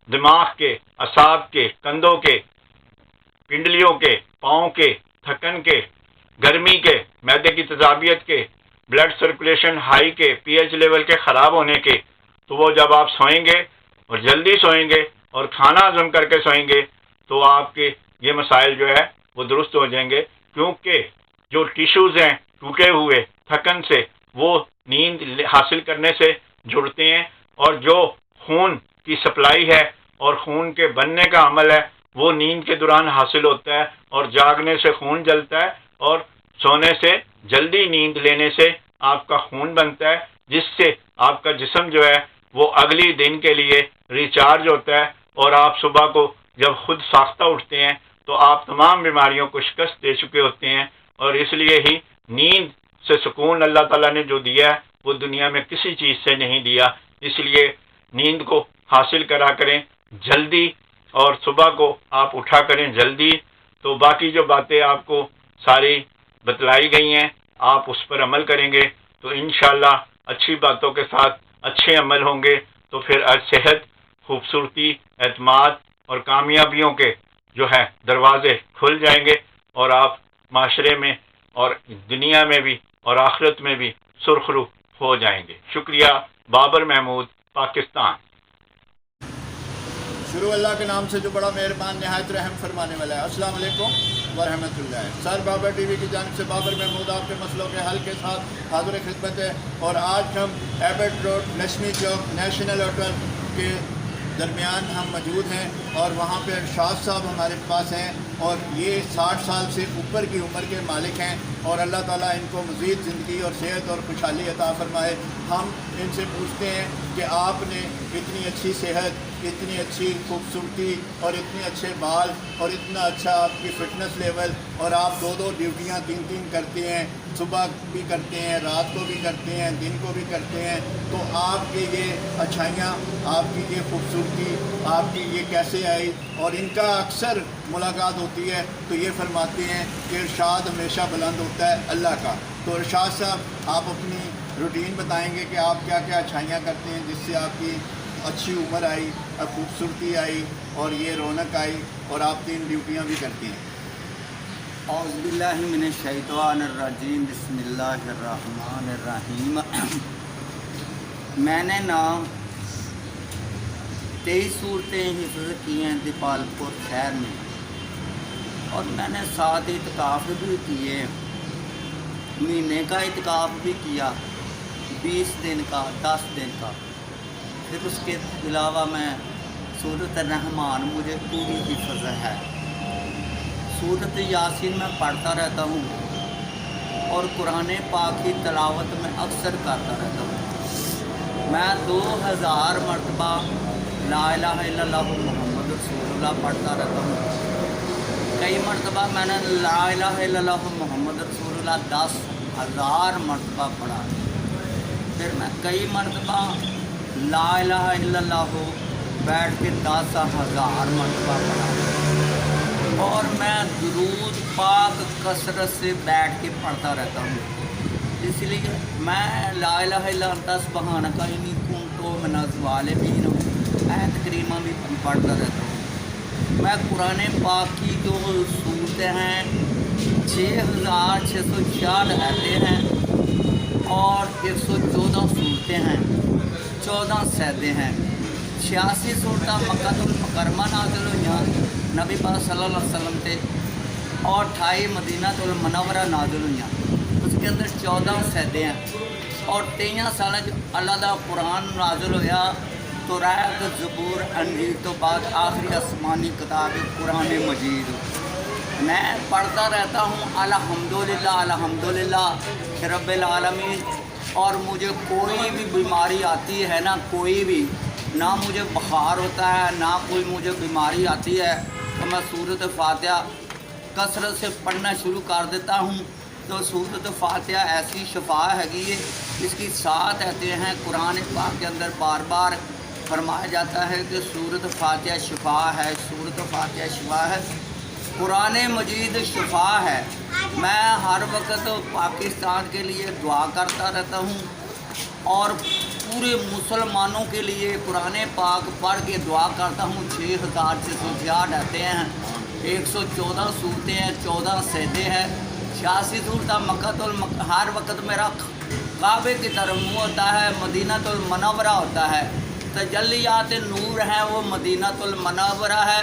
دماغ کے، اعصاب کے، کندھوں کے، پنڈلیوں کے، پاؤں کے، تھکن کے، گرمی کے، معدے کی تیزابیت کے، بلڈ سرکولیشن ہائی کے، پی ایچ لیول کے خراب ہونے کے، تو وہ جب آپ سوئیں گے اور جلدی سوئیں گے اور کھانا ہضم کر کے سوئیں گے تو آپ کے یہ مسائل جو ہے وہ درست ہو جائیں گے، کیونکہ جو ٹیشوز ہیں ٹوٹے ہوئے تھکن سے وہ نیند حاصل کرنے سے جڑتے ہیں، اور جو خون کی سپلائی ہے اور خون کے بننے کا عمل ہے وہ نیند کے دوران حاصل ہوتا ہے، اور جاگنے سے خون جلتا ہے اور سونے سے جلدی نیند لینے سے آپ کا خون بنتا ہے، جس سے آپ کا جسم جو ہے وہ اگلی دن کے لیے ریچارج ہوتا ہے، اور آپ صبح کو جب خود ساختہ اٹھتے ہیں تو آپ تمام بیماریوں کو شکست دے چکے ہوتے ہیں۔ اور اس لیے ہی نیند سے سکون اللہ تعالیٰ نے جو دیا ہے وہ دنیا میں کسی چیز سے نہیں دیا، اس لیے نیند کو حاصل کرا کریں جلدی، اور صبح کو آپ اٹھا کریں جلدی۔ تو باقی جو باتیں آپ کو ساری بتلائی گئی ہیں آپ اس پر عمل کریں گے تو انشاءاللہ اچھی باتوں کے ساتھ اچھے عمل ہوں گے، تو پھر صحت، خوبصورتی، اعتماد اور کامیابیوں کے جو ہے دروازے کھل جائیں گے، اور آپ معاشرے میں اور دنیا میں بھی اور آخرت میں بھی سرخرو ہو جائیں گے۔ شکریہ۔ بابر محمود، پاکستان۔ شروع اللہ کے نام سے جو بڑا مہربان نہایت رحم فرمانے والا ہے۔ السلام علیکم ورحمۃ اللہ۔ سر بابر ٹی وی کی جانب سے بابر محمود آپ کے مسئلوں کے حل کے ساتھ حاضر خدمت ہے، اور آج ہم ایبٹ روڈ، لکشمی چوک، نیشنل ہوٹل کے درمیان ہم موجود ہیں، اور وہاں پہ ارشاد صاحب ہمارے پاس ہیں، اور یہ 60 سال سے اوپر کی عمر کے مالک ہیں، اور اللہ تعالیٰ ان کو مزید زندگی اور صحت اور خوشحالی عطا فرمائے۔ ہم ان سے پوچھتے ہیں کہ آپ نے اتنی اچھی صحت، اتنی اچھی خوبصورتی اور اتنے اچھے بال اور اتنا اچھا آپ کی فٹنس لیول، اور آپ 2 ڈیوٹیاں 3 کرتے ہیں، صبح بھی کرتے ہیں، رات کو بھی کرتے ہیں، دن کو بھی کرتے ہیں، تو آپ کے یہ اچھائیاں، آپ کی یہ خوبصورتی، آپ کی یہ کیسے آئی؟ اور ان کا اکثر ملاقات ہوتی ہے تو یہ فرماتے ہیں کہ ارشاد ہمیشہ بلند ہوتا ہے اللہ کا۔ تو ارشاد صاحب آپ اپنی روٹین بتائیں گے کہ آپ کیا کیا اچھائیاں کرتے ہیں جس سے آپ کی اچھی عمر آئی، خوبصورتی آئی اور یہ رونق آئی، اور آپ 3 ڈیوٹیاں بھی کرتے ہیں۔ اعوذ باللہ من الشیطان الرجیم، بسم اللہ الرحمن الرحیم۔ میں نے 23 صورتیں حفظ کی ہیں دیپال پور شہر میں، اور میں نے 7 اعتکاف بھی کیے، مہینے کا اعتکاف بھی کیا، 20 دن کا، 10 دن کا۔ پھر اس کے علاوہ میں سورۃ الرحمن مجھے پوری حفظ ہے، سورۃ یاسین میں پڑھتا رہتا ہوں، اور قرآن پاک کی تلاوت میں اکثر کرتا رہتا ہوں۔ میں 2000 مرتبہ لا الہ الا اللہ محمد رسول اللہ پڑھتا رہتا ہوں۔ کئی مرتبہ میں نے لا الہ الا اللہ محمد رسول اللہ 10,000 مرتبہ پڑھا۔ پھر میں کئی مرتبہ لا الہ الا اللہ بیٹھ کے 10,000 مرتبہ پڑھا، اور میں درود پاک کثرت سے بیٹھ کے پڑھتا رہتا ہوں۔ اس لیے میں لا الہ الا انت سبحانک انی کنت من الظالمین آیت کریمہ بھی پڑھتا رہتا ہوں۔ میں قرآن پاک کی جو صورتیں ہیں 6,666 آیتیں ہیں، اور 114 صورتیں ہیں، 14 سجدے ہیں، 86 صورتیں مکہ المکرمہ نازل ہوئیں نبی پاک صلی اللہ علیہ وسلم تے، اور 28 مدینہ المنورہ نازل ہوئیں، اس کے اندر 14 سجدے ہیں، اور 23 سال اللہ دا قرآن نازل ہویا، تو رات زبور انجیل تو بعد آخری آسمانی کتاب قرآن مجید۔ میں پڑھتا رہتا ہوں الحمدللہ الحمدللہ رب العالمین، اور مجھے کوئی بھی بیماری آتی ہے نا، کوئی بھی، نہ مجھے بخار ہوتا ہے نہ کوئی مجھے بیماری آتی ہے، تو میں سورۃ فاتحہ کثرت سے پڑھنا شروع کر دیتا ہوں۔ تو سورۃ فاتحہ ایسی شفا ہے کہ اس کی 7 آیتیں ہیں، قرآن پاک کے اندر بار بار فرمایا جاتا ہے کہ سورۃ فاتحہ شفا ہے، سورۃ فاتحہ شفا ہے، قرآن مجید شفا ہے۔ میں ہر وقت پاکستان کے لیے دعا کرتا رہتا ہوں، اور پورے مسلمانوں کے لیے قرآن پاک پڑھ کے دعا کرتا ہوں۔ 6,666 آتے ہیں، 114 صورتیں ہیں، 14 سجدے ہیں، 86 صورتیں مکہ ہر وقت میرا کعبے کی طرف منہ ہوتا ہے، مدینہ المنورہ ہوتا ہے، تجلیات نور ہیں وہ مدینہ المنورہ ہے۔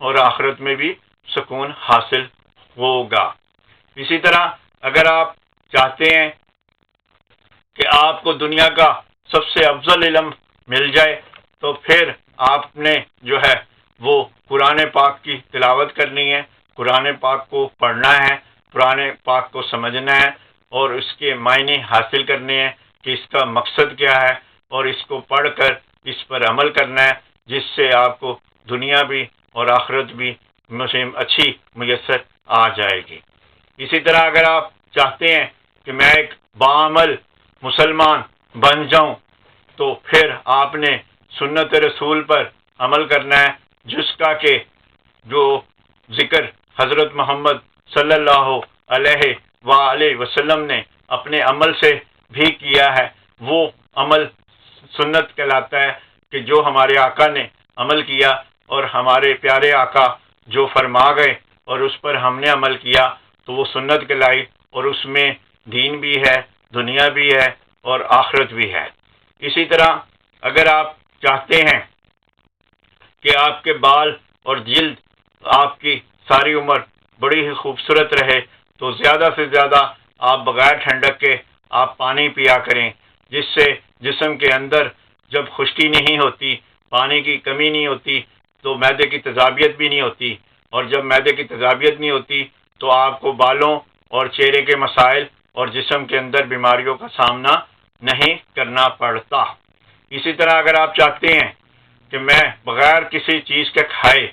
اور آخرت میں بھی سکون حاصل ہوگا۔ اسی طرح اگر آپ چاہتے ہیں کہ آپ کو دنیا کا سب سے افضل علم مل جائے تو پھر آپ نے جو ہے وہ قرآن پاک کی تلاوت کرنی ہے، قرآن پاک کو پڑھنا ہے، قرآن پاک کو سمجھنا ہے اور اس کے معنی حاصل کرنے ہیں کہ اس کا مقصد کیا ہے، اور اس کو پڑھ کر اس پر عمل کرنا ہے، جس سے آپ کو دنیا بھی اور آخرت بھی اچھی میسر آ جائے گی۔ اسی طرح اگر آپ چاہتے ہیں کہ میں ایک باعمل مسلمان بن جاؤں تو پھر آپ نے سنت رسول پر عمل کرنا ہے، جس کا کہ جو ذکر حضرت محمد صلی اللہ علیہ وآلہ وسلم نے اپنے عمل سے بھی کیا ہے۔ وہ عمل سنت کہلاتا ہے کہ جو ہمارے آقا نے عمل کیا اور ہمارے پیارے آقا جو فرما گئے اور اس پر ہم نے عمل کیا تو وہ سنت کہلائی، اور اس میں دین بھی ہے، دنیا بھی ہے اور آخرت بھی ہے۔ اسی طرح اگر آپ چاہتے ہیں کہ آپ کے بال اور جلد آپ کی ساری عمر بڑی ہی خوبصورت رہے تو زیادہ سے زیادہ آپ بغیر ٹھنڈک کے آپ پانی پیا کریں، جس سے جسم کے اندر جب خشکی نہیں ہوتی، پانی کی کمی نہیں ہوتی تو معدے کی تیزابیت بھی نہیں ہوتی، اور جب معدے کی تیزابیت نہیں ہوتی تو آپ کو بالوں اور چہرے کے مسائل اور جسم کے اندر بیماریوں کا سامنا نہیں کرنا پڑتا۔ اسی طرح اگر آپ چاہتے ہیں کہ میں بغیر کسی چیز کے کھائے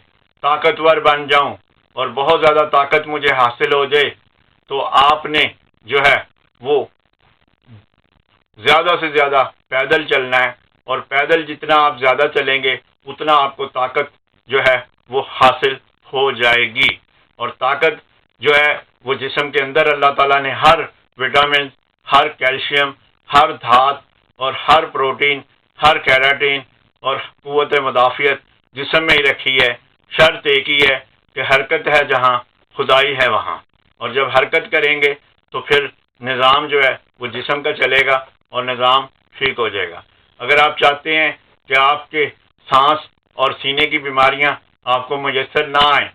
طاقتور بن جاؤں اور بہت زیادہ طاقت مجھے حاصل ہو جائے تو آپ نے جو ہے وہ زیادہ سے زیادہ پیدل چلنا ہے، اور پیدل جتنا آپ زیادہ چلیں گے اتنا آپ کو طاقت جو ہے وہ حاصل ہو جائے گی، اور طاقت جو ہے وہ جسم کے اندر اللہ تعالیٰ نے ہر وٹامن، ہر کیلشیم، ہر دھات اور ہر پروٹین، ہر کیراٹین اور قوت مدافعت جسم میں ہی رکھی ہے۔ شرط ایک ہی ہے کہ حرکت ہے جہاں خدائی ہے وہاں، اور جب حرکت کریں گے تو پھر نظام جو ہے وہ جسم کا چلے گا اور نظام ٹھیک ہو جائے گا۔ اگر آپ چاہتے ہیں کہ آپ کے سانس اور سینے کی بیماریاں آپ کو میسر نہ آئیں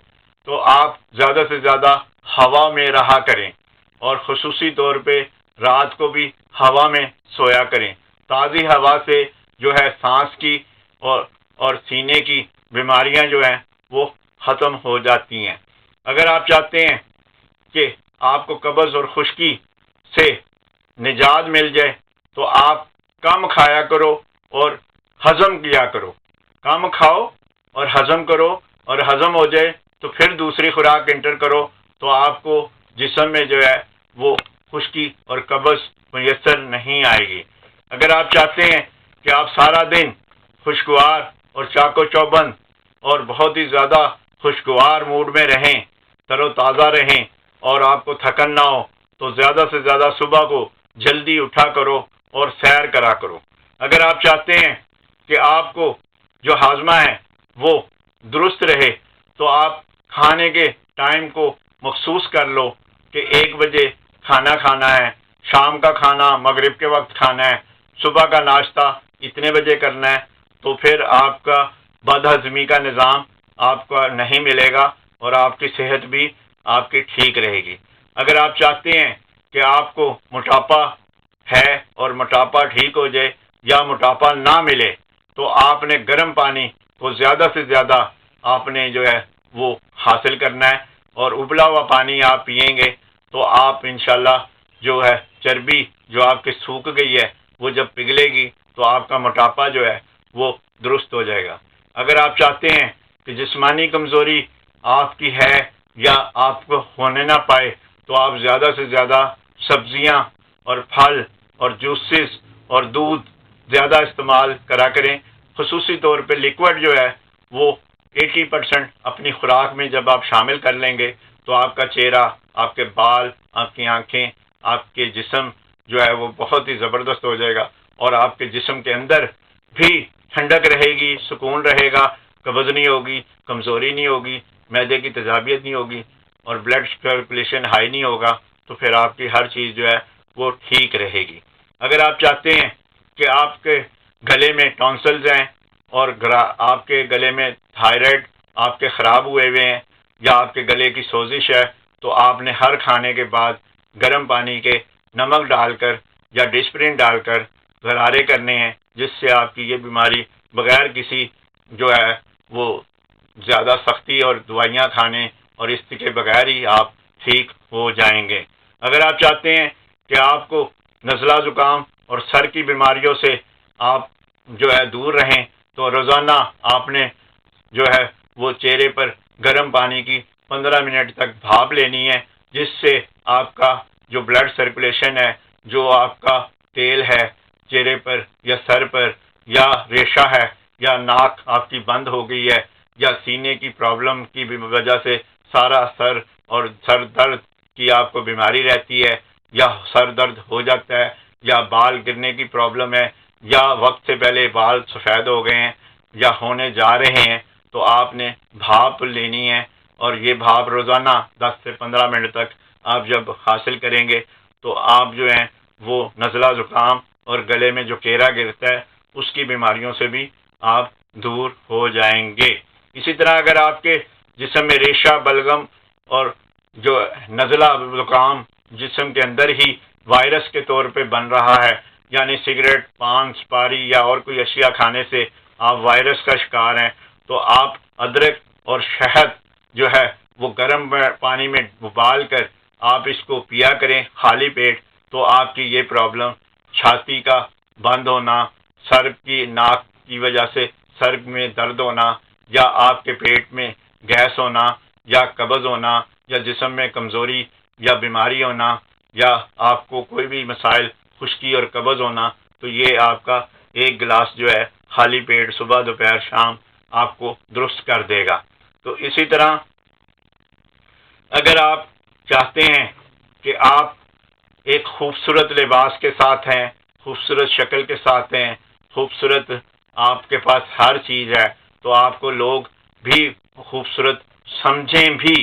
تو آپ زیادہ سے زیادہ ہوا میں رہا کریں، اور خصوصی طور پہ رات کو بھی ہوا میں سویا کریں۔ تازی ہوا سے جو ہے سانس کی اور سینے کی بیماریاں جو ہیں وہ ختم ہو جاتی ہیں۔ اگر آپ چاہتے ہیں کہ آپ کو قبض اور خشکی سے نجات مل جائے تو آپ کم کھایا کرو اور ہضم کیا کرو، کم کھاؤ اور ہضم کرو، اور ہضم ہو جائے تو پھر دوسری خوراک انٹر کرو تو آپ کو جسم میں جو ہے وہ خشکی اور قبض میسر نہیں آئے گی۔ اگر آپ چاہتے ہیں کہ آپ سارا دن خوشگوار اور چاق و چوبند اور بہت ہی زیادہ خوشگوار موڈ میں رہیں، تر و تازہ رہیں اور آپ کو تھکن نہ ہو تو زیادہ سے زیادہ صبح کو جلدی اٹھا کرو اور سیر کرا کرو۔ اگر آپ چاہتے ہیں کہ آپ کو جو ہاضمہ ہے وہ درست رہے تو آپ کھانے کے ٹائم کو مخصوص کر لو کہ 1 بجے کھانا کھانا ہے، شام کا کھانا مغرب کے وقت کھانا ہے، صبح کا ناشتہ اتنے بجے کرنا ہے، تو پھر آپ کا بد ہضمی کا نظام آپ کا نہیں ملے گا اور آپ کی صحت بھی آپ کی ٹھیک رہے گی۔ اگر آپ چاہتے ہیں کہ آپ کو موٹاپا ہے اور موٹاپا ٹھیک ہو جائے یا موٹاپا نہ ملے تو آپ نے گرم پانی کو زیادہ سے زیادہ آپ نے جو ہے وہ حاصل کرنا ہے، اور ابلا ہوا پانی آپ پئیں گے تو آپ انشاءاللہ جو ہے چربی جو آپ کی سوکھ گئی ہے وہ جب پگھلے گی تو آپ کا موٹاپا جو ہے وہ درست ہو جائے گا۔ اگر آپ چاہتے ہیں کہ جسمانی کمزوری آپ کی ہے یا آپ کو ہونے نہ پائے تو آپ زیادہ سے زیادہ سبزیاں اور پھل اور جوسز اور دودھ زیادہ استعمال کرا کریں۔ خصوصی طور پہ لیکوڈ جو ہے وہ 80% اپنی خوراک میں جب آپ شامل کر لیں گے تو آپ کا چہرہ، آپ کے بال، آپ کی آنکھیں، آپ کے جسم جو ہے وہ بہت ہی زبردست ہو جائے گا، اور آپ کے جسم کے اندر بھی ٹھنڈک رہے گی، سکون رہے گا، قبض نہیں ہوگی، کمزوری نہیں ہوگی، معدے کی تیزابیت نہیں ہوگی، اور بلڈ سرکولیشن ہائی نہیں ہوگا، تو پھر آپ کی ہر چیز جو ہے وہ ٹھیک رہے گی۔ اگر آپ چاہتے ہیں کہ آپ کے گلے میں ٹونسلز ہیں اور آپ کے گلے میں تھائرائڈ آپ کے خراب ہوئے ہیں یا آپ کے گلے کی سوزش ہے تو آپ نے ہر کھانے کے بعد گرم پانی کے نمک ڈال کر یا ڈسپرین ڈال کر غرارے کرنے ہیں، جس سے آپ کی یہ بیماری بغیر کسی جو ہے وہ زیادہ سختی اور دوائیاں کھانے اور اس کے بغیر ہی آپ ٹھیک ہو جائیں گے۔ اگر آپ چاہتے ہیں کہ آپ کو نزلہ زکام اور سر کی بیماریوں سے آپ جو ہے دور رہیں تو روزانہ آپ نے جو ہے وہ چہرے پر گرم پانی کی 15 منٹ تک بھاپ لینی ہے، جس سے آپ کا جو بلڈ سرکولیشن ہے، جو آپ کا تیل ہے چہرے پر یا سر پر یا ریشہ ہے یا ناک آپ کی بند ہو گئی ہے یا سینے کی پرابلم کی وجہ سے سارا سر اور سر درد کی آپ کو بیماری رہتی ہے یا سر درد ہو جاتا ہے یا بال گرنے کی پرابلم ہے یا وقت سے پہلے بال سفید ہو گئے ہیں یا ہونے جا رہے ہیں، تو آپ نے بھاپ لینی ہے، اور یہ بھاپ روزانہ 10 سے 15 منٹ تک آپ جب حاصل کریں گے تو آپ جو ہیں وہ نزلہ زکام اور گلے میں جو کیرا گرتا ہے اس کی بیماریوں سے بھی آپ دور ہو جائیں گے۔ اسی طرح اگر آپ کے جسم میں ریشہ، بلغم اور جو نزلہ زکام جسم کے اندر ہی وائرس کے طور پہ بن رہا ہے، یعنی سگریٹ، پان، سپاری یا اور کوئی اشیاء کھانے سے آپ وائرس کا شکار ہیں، تو آپ ادرک اور شہد جو ہے وہ گرم پانی میں ابال کر آپ اس کو پیا کریں خالی پیٹ، تو آپ کی یہ پرابلم چھاتی کا بند ہونا، سر کی ناک کی وجہ سے سر میں درد ہونا یا آپ کے پیٹ میں گیس ہونا یا قبض ہونا یا جسم میں کمزوری یا بیماری ہونا یا آپ کو کوئی بھی مسائل خشکی اور قبض ہونا، تو یہ آپ کا ایک گلاس جو ہے خالی پیٹ صبح دوپہر شام آپ کو درست کر دے گا۔ تو اسی طرح اگر آپ چاہتے ہیں کہ آپ ایک خوبصورت لباس کے ساتھ ہیں، خوبصورت شکل کے ساتھ ہیں، خوبصورت آپ کے پاس ہر چیز ہے، تو آپ کو لوگ بھی خوبصورت سمجھیں بھی،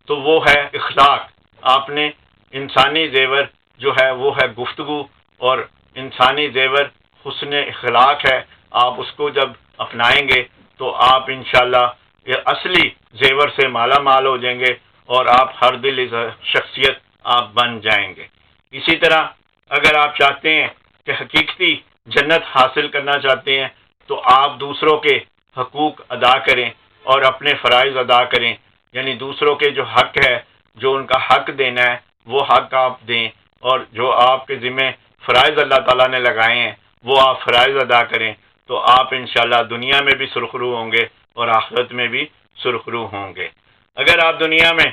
تو وہ ہے اخلاق۔ آپ نے انسانی زیور جو ہے وہ ہے گفتگو، اور انسانی زیور حسن اخلاق ہے۔ آپ اس کو جب اپنائیں گے تو آپ انشاءاللہ یہ اصلی زیور سے مالا مال ہو جائیں گے اور آپ ہر دل شخصیت آپ بن جائیں گے۔ اسی طرح اگر آپ چاہتے ہیں کہ حقیقی جنت حاصل کرنا چاہتے ہیں تو آپ دوسروں کے حقوق ادا کریں اور اپنے فرائض ادا کریں، یعنی دوسروں کے جو حق ہے، جو ان کا حق دینا ہے وہ حق آپ دیں، اور جو آپ کے ذمہ فرائض اللہ تعالیٰ نے لگائے ہیں وہ آپ فرائض ادا کریں، تو آپ انشاءاللہ دنیا میں بھی سرخرو ہوں گے اور آخرت میں بھی سرخرو ہوں گے۔ اگر آپ دنیا میں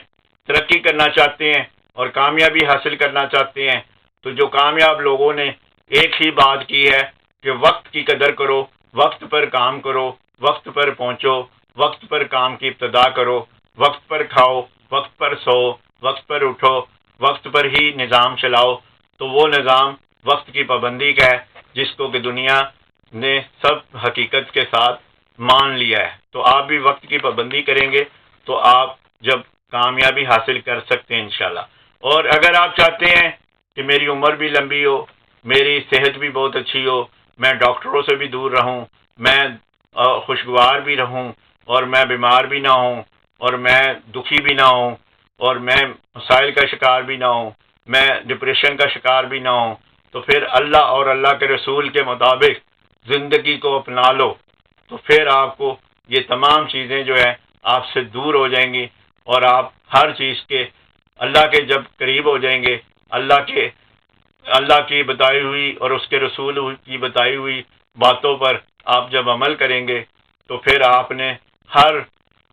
ترقی کرنا چاہتے ہیں اور کامیابی حاصل کرنا چاہتے ہیں تو جو کامیاب لوگوں نے ایک ہی بات کی ہے کہ وقت کی قدر کرو، وقت پر کام کرو، وقت پر پہنچو، وقت پر کام کی ابتدا کرو، وقت پر کھاؤ، وقت پر سو، وقت پر اٹھو، وقت پر ہی نظام چلاؤ، تو وہ نظام وقت کی پابندی کا ہے جس کو کہ دنیا نے سب حقیقت کے ساتھ مان لیا ہے۔ تو آپ بھی وقت کی پابندی کریں گے تو آپ جب کامیابی حاصل کر سکتے ہیں انشاءاللہ۔ اور اگر آپ چاہتے ہیں کہ میری عمر بھی لمبی ہو، میری صحت بھی بہت اچھی ہو، میں ڈاکٹروں سے بھی دور رہوں، میں خوشگوار بھی رہوں اور میں بیمار بھی نہ ہوں اور میں دکھی بھی نہ ہوں اور میں مسائل کا شکار بھی نہ ہوں، میں ڈپریشن کا شکار بھی نہ ہوں، تو پھر اللہ اور اللہ کے رسول کے مطابق زندگی کو اپنا لو، تو پھر آپ کو یہ تمام چیزیں جو ہیں آپ سے دور ہو جائیں گی اور آپ ہر چیز کے اللہ کے جب قریب ہو جائیں گے، اللہ کی بتائی ہوئی اور اس کے رسول کی بتائی ہوئی باتوں پر آپ جب عمل کریں گے تو پھر آپ نے ہر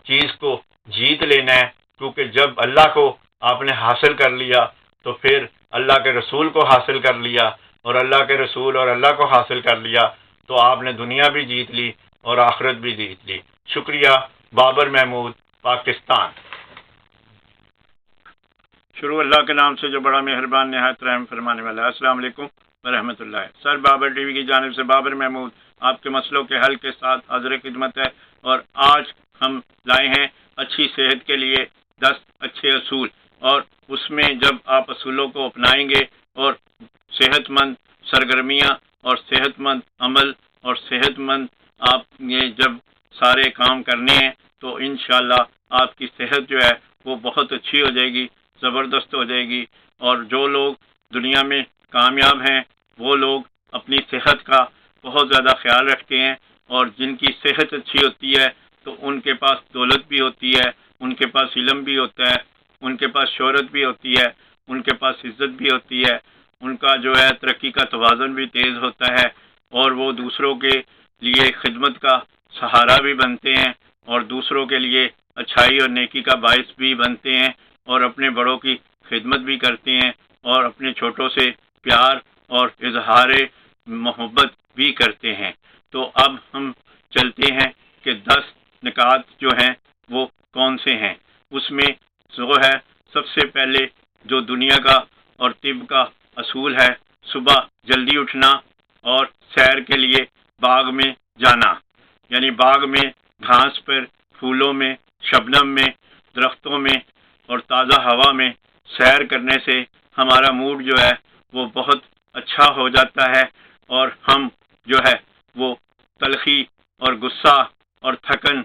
چیز کو جیت لینا ہے، کیونکہ جب اللہ کو آپ نے حاصل کر لیا تو پھر اللہ کے رسول کو حاصل کر لیا، اور اللہ کے رسول اور اللہ کو حاصل کر لیا تو آپ نے دنیا بھی جیت لی اور آخرت بھی جیت لی۔ شکریہ۔ بابر محمود، پاکستان۔ شروع اللہ کے نام سے جو بڑا مہربان نہایت رحم فرمانے والا ہے۔ السلام علیکم ورحمۃ اللہ۔ سر بابر ٹی وی کی جانب سے بابر محمود آپ کے مسئلوں کے حل کے ساتھ حاضر خدمت ہے، اور آج ہم لائے ہیں اچھی صحت کے لیے 10 اچھے اصول، اور اس میں جب آپ اصولوں کو اپنائیں گے اور صحت مند سرگرمیاں اور صحت مند عمل اور صحت مند آپ یہ جب سارے کام کرنے ہیں تو انشاءاللہ آپ کی صحت جو ہے وہ بہت اچھی ہو جائے گی، زبردست ہو جائے گی۔ اور جو لوگ دنیا میں کامیاب ہیں وہ لوگ اپنی صحت کا بہت زیادہ خیال رکھتے ہیں، اور جن کی صحت اچھی ہوتی ہے تو ان کے پاس دولت بھی ہوتی ہے، ان کے پاس علم بھی ہوتا ہے، ان کے پاس شہرت بھی ہوتی ہے، ان کے پاس عزت بھی ہوتی ہے، ان کا جو ہے ترقی کا توازن بھی تیز ہوتا ہے، اور وہ دوسروں کے لیے خدمت کا سہارا بھی بنتے ہیں، اور دوسروں کے لیے اچھائی اور نیکی کا باعث بھی بنتے ہیں، اور اپنے بڑوں کی خدمت بھی کرتے ہیں، اور اپنے چھوٹوں سے پیار اور اظہار محبت بھی کرتے ہیں۔ تو اب ہم چلتے ہیں کہ 10 نکات جو ہیں وہ کون سے ہیں۔ اس میں جو ہے سب سے پہلے جو دنیا کا اور طب کا اصول ہے، صبح جلدی اٹھنا اور سیر کے لیے باغ میں جانا، یعنی باغ میں گھاس پر، پھولوں میں، شبنم میں، درختوں میں اور تازہ ہوا میں سیر کرنے سے ہمارا موڈ جو ہے وہ بہت اچھا ہو جاتا ہے، اور ہم جو ہے وہ تلخی اور غصہ اور تھکن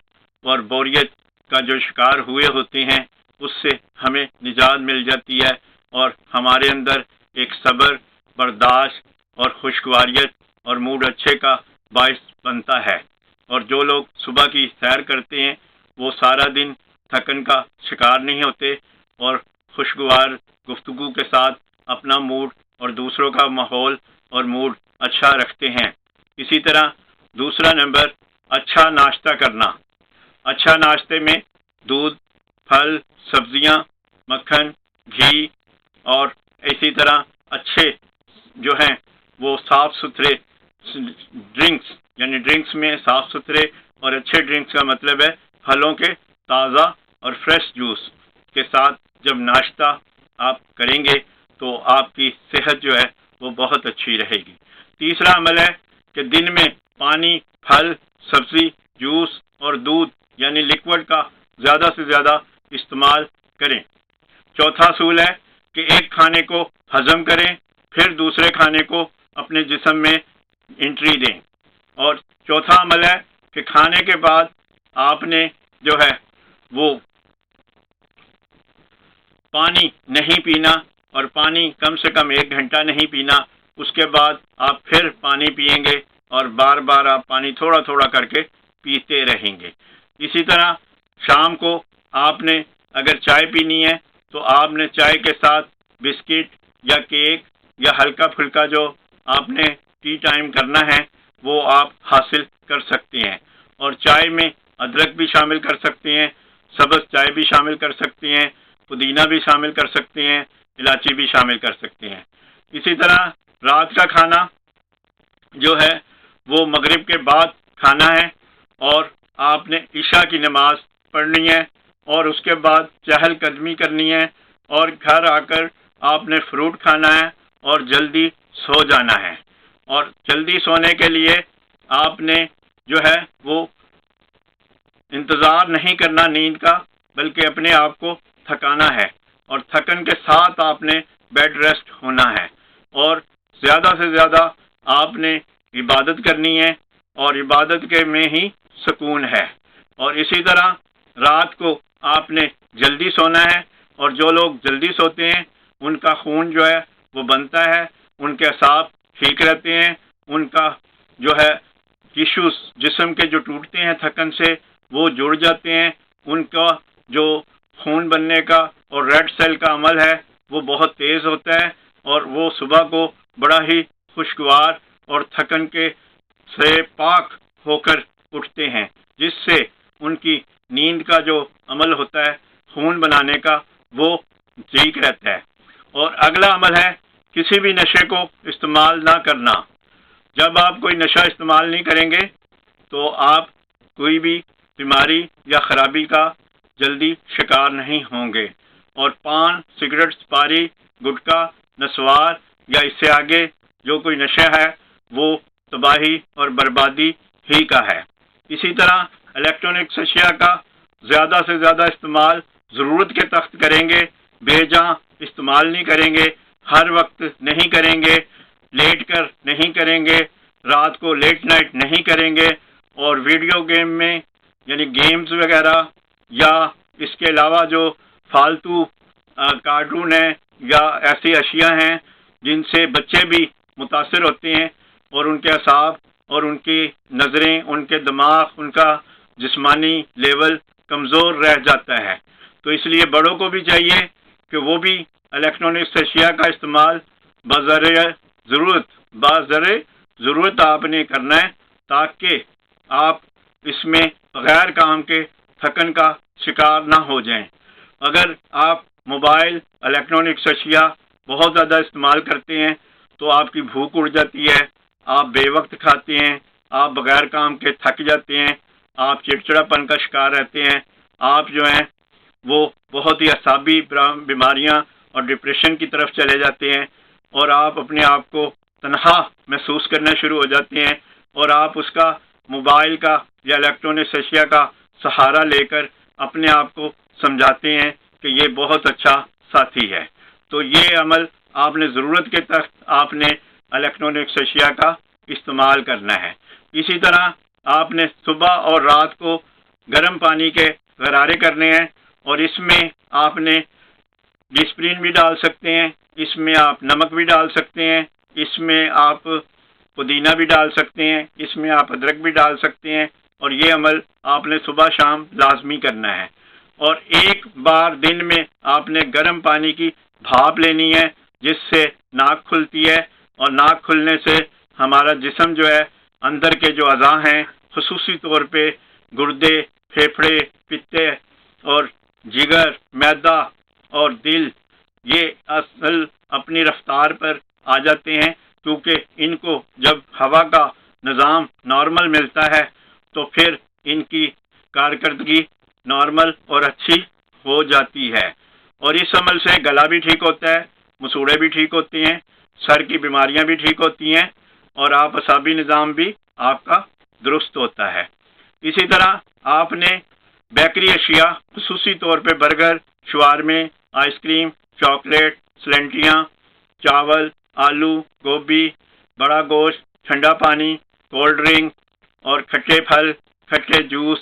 اور بوریت کا جو شکار ہوئے ہوتے ہیں اس سے ہمیں نجات مل جاتی ہے، اور ہمارے اندر ایک صبر، برداشت اور خوشگواریت اور موڈ اچھے کا باعث بنتا ہے۔ اور جو لوگ صبح کی سیر کرتے ہیں وہ سارا دن تھکن کا شکار نہیں ہوتے، اور خوشگوار گفتگو کے ساتھ اپنا موڈ اور دوسروں کا ماحول اور موڈ اچھا رکھتے ہیں۔ اسی طرح دوسرا نمبر، اچھا ناشتہ کرنا۔ اچھا ناشتے میں دودھ، پھل، سبزیاں، مکھن، گھی اور اسی طرح اچھے جو ہیں وہ صاف ستھرے ڈرنکس، یعنی ڈرنکس میں صاف ستھرے اور اچھے ڈرنکس کا مطلب ہے پھلوں کے تازہ اور فریش جوس کے ساتھ جب ناشتہ آپ کریں گے تو آپ کی صحت جو ہے وہ بہت اچھی رہے گی۔ تیسرا عمل ہے کہ دن میں پانی، پھل، سبزی، جوس اور دودھ یعنی لیکوڈ کا زیادہ سے زیادہ استعمال کریں۔ چوتھا اصول ہے کہ ایک کھانے کو ہضم کریں، پھر دوسرے کھانے کو اپنے جسم میں انٹری دیں۔ اور چوتھا عمل ہے کہ کھانے کے بعد آپ نے جو ہے وہ پانی نہیں پینا، اور پانی کم سے کم 1 گھنٹہ نہیں پینا۔ اس کے بعد آپ پھر پانی پیئیں گے، اور بار بار آپ پانی تھوڑا تھوڑا کر کے پیتے رہیں گے۔ اسی طرح شام کو آپ نے اگر چائے پینی ہے تو آپ نے چائے کے ساتھ بسکٹ یا کیک یا ہلکا پھلکا جو آپ نے ٹی ٹائم کرنا ہے وہ آپ حاصل کر سکتے ہیں۔ اور چائے میں ادرک بھی شامل کر سکتے ہیں، سبز چائے بھی شامل کر سکتے ہیں، پودینہ بھی شامل کر سکتے ہیں، الائچی بھی شامل کر سکتے ہیں۔ اسی طرح رات کا کھانا جو ہے وہ مغرب کے بعد کھانا ہے، اور آپ نے عشاء کی نماز پڑھنی ہے، اور اس کے بعد چہل قدمی کرنی ہے، اور گھر آ کر آپ نے فروٹ کھانا ہے اور جلدی سو جانا ہے۔ اور جلدی سونے کے لیے آپ نے جو ہے وہ انتظار نہیں کرنا نیند کا، بلکہ اپنے آپ کو تھکانا ہے، اور تھکن کے ساتھ آپ نے بیڈ ریسٹ ہونا ہے، اور زیادہ سے زیادہ آپ نے عبادت کرنی ہے، اور عبادت کے میں ہی سکون ہے۔ اور اسی طرح رات کو آپ نے جلدی سونا ہے، اور جو لوگ جلدی سوتے ہیں ان کا خون جو ہے وہ بنتا ہے، ان کے اعصاب ٹھیک رہتے ہیں، ان کا جو ہے ٹیشوز جسم کے جو ٹوٹتے ہیں تھکن سے وہ جڑ جاتے ہیں، ان کا جو خون بننے کا اور ریڈ سیل کا عمل ہے وہ بہت تیز ہوتا ہے، اور وہ صبح کو بڑا ہی خوشگوار اور تھکن کے سے پاک ہو کر اٹھتے ہیں، جس سے ان کی نیند کا جو عمل ہوتا ہے خون بنانے کا وہ ٹھیک رہتا ہے۔ اور اگلا عمل ہے کسی بھی نشے کو استعمال نہ کرنا۔ جب آپ کوئی نشہ استعمال نہیں کریں گے تو آپ کوئی بھی بیماری یا خرابی کا جلدی شکار نہیں ہوں گے۔ اور پان، سگریٹ، سپاری، گٹکا، نسوار یا اس سے آگے جو کوئی نشہ ہے وہ تباہی اور بربادی ہی کا ہے۔ اسی طرح الیکٹرانکس اشیاء کا زیادہ سے زیادہ استعمال ضرورت کے تحت کریں گے، بے جان استعمال نہیں کریں گے، ہر وقت نہیں کریں گے، لیٹ کر نہیں کریں گے، رات کو لیٹ نائٹ نہیں کریں گے، اور ویڈیو گیم میں یعنی گیمز وغیرہ یا اس کے علاوہ جو فالتو کارٹون ہیں یا ایسی اشیاء ہیں جن سے بچے بھی متاثر ہوتے ہیں اور ان کے اعصاب اور ان کی نظریں، ان کے دماغ، ان کا جسمانی لیول کمزور رہ جاتا ہے. تو اس لیے بڑوں کو بھی چاہیے کہ وہ بھی الیکٹرانکس اشیاء کا استعمال بذریعہ ضرورت آپ نے کرنا ہے، تاکہ آپ اس میں غیر کام کے تھکن کا شکار نہ ہو جائیں. اگر آپ موبائل، الیکٹرانکس اشیاء بہت زیادہ استعمال کرتے ہیں تو آپ کی بھوک اڑ جاتی ہے، آپ بے وقت کھاتے ہیں، آپ بغیر کام کے تھک جاتے ہیں، آپ چڑچڑاپن کا شکار رہتے ہیں، آپ جو ہیں وہ بہت ہی اعصابی بیماریاں اور ڈپریشن کی طرف چلے جاتے ہیں، اور آپ اپنے آپ کو تنہا محسوس کرنا شروع ہو جاتے ہیں، اور آپ اس کا موبائل کا یا الیکٹرانکس اشیاء کا سہارا لے کر اپنے آپ کو سمجھاتے ہیں کہ یہ بہت اچھا ساتھی ہے. تو یہ عمل آپ نے ضرورت کے تحت آپ نے الیکٹرانکس اشیاء کا استعمال کرنا ہے. اسی طرح آپ نے صبح اور رات کو گرم پانی کے غرارے کرنے ہیں، اور اس میں آپ نے ڈسپرین بھی ڈال سکتے ہیں، اس میں آپ نمک بھی ڈال سکتے ہیں، اس میں آپ پودینہ بھی ڈال سکتے ہیں، اس میں آپ ادرک بھی ڈال سکتے ہیں، اور یہ عمل آپ نے صبح شام لازمی کرنا ہے. اور ایک بار دن میں آپ نے گرم پانی کی بھاپ لینی ہے، جس سے ناک کھلتی ہے، اور ناک کھلنے سے ہمارا جسم جو ہے اندر کے جو اعضاء ہیں، خصوصی طور پہ گردے، پھیپھڑے، پتے اور جگر، معدہ اور دل، یہ اصل اپنی رفتار پر آ جاتے ہیں، کیونکہ ان کو جب ہوا کا نظام نارمل ملتا ہے تو پھر ان کی کارکردگی نارمل اور اچھی ہو جاتی ہے. اور اس عمل سے گلا بھی ٹھیک ہوتا ہے، مسوڑے بھی ٹھیک ہوتی ہیں، سر کی بیماریاں بھی ٹھیک ہوتی ہیں، اور آپ اعصابی نظام بھی آپ کا درست ہوتا ہے. اسی طرح آپ نے بیکری اشیاء، خصوصی طور پہ برگر، شوارمے، آئس کریم، چاکلیٹ، سلنٹیاں، چاول، آلو، گوبھی، بڑا گوشت، ٹھنڈا پانی، کولڈ ڈرنک اور کھٹے پھل، کھٹے جوس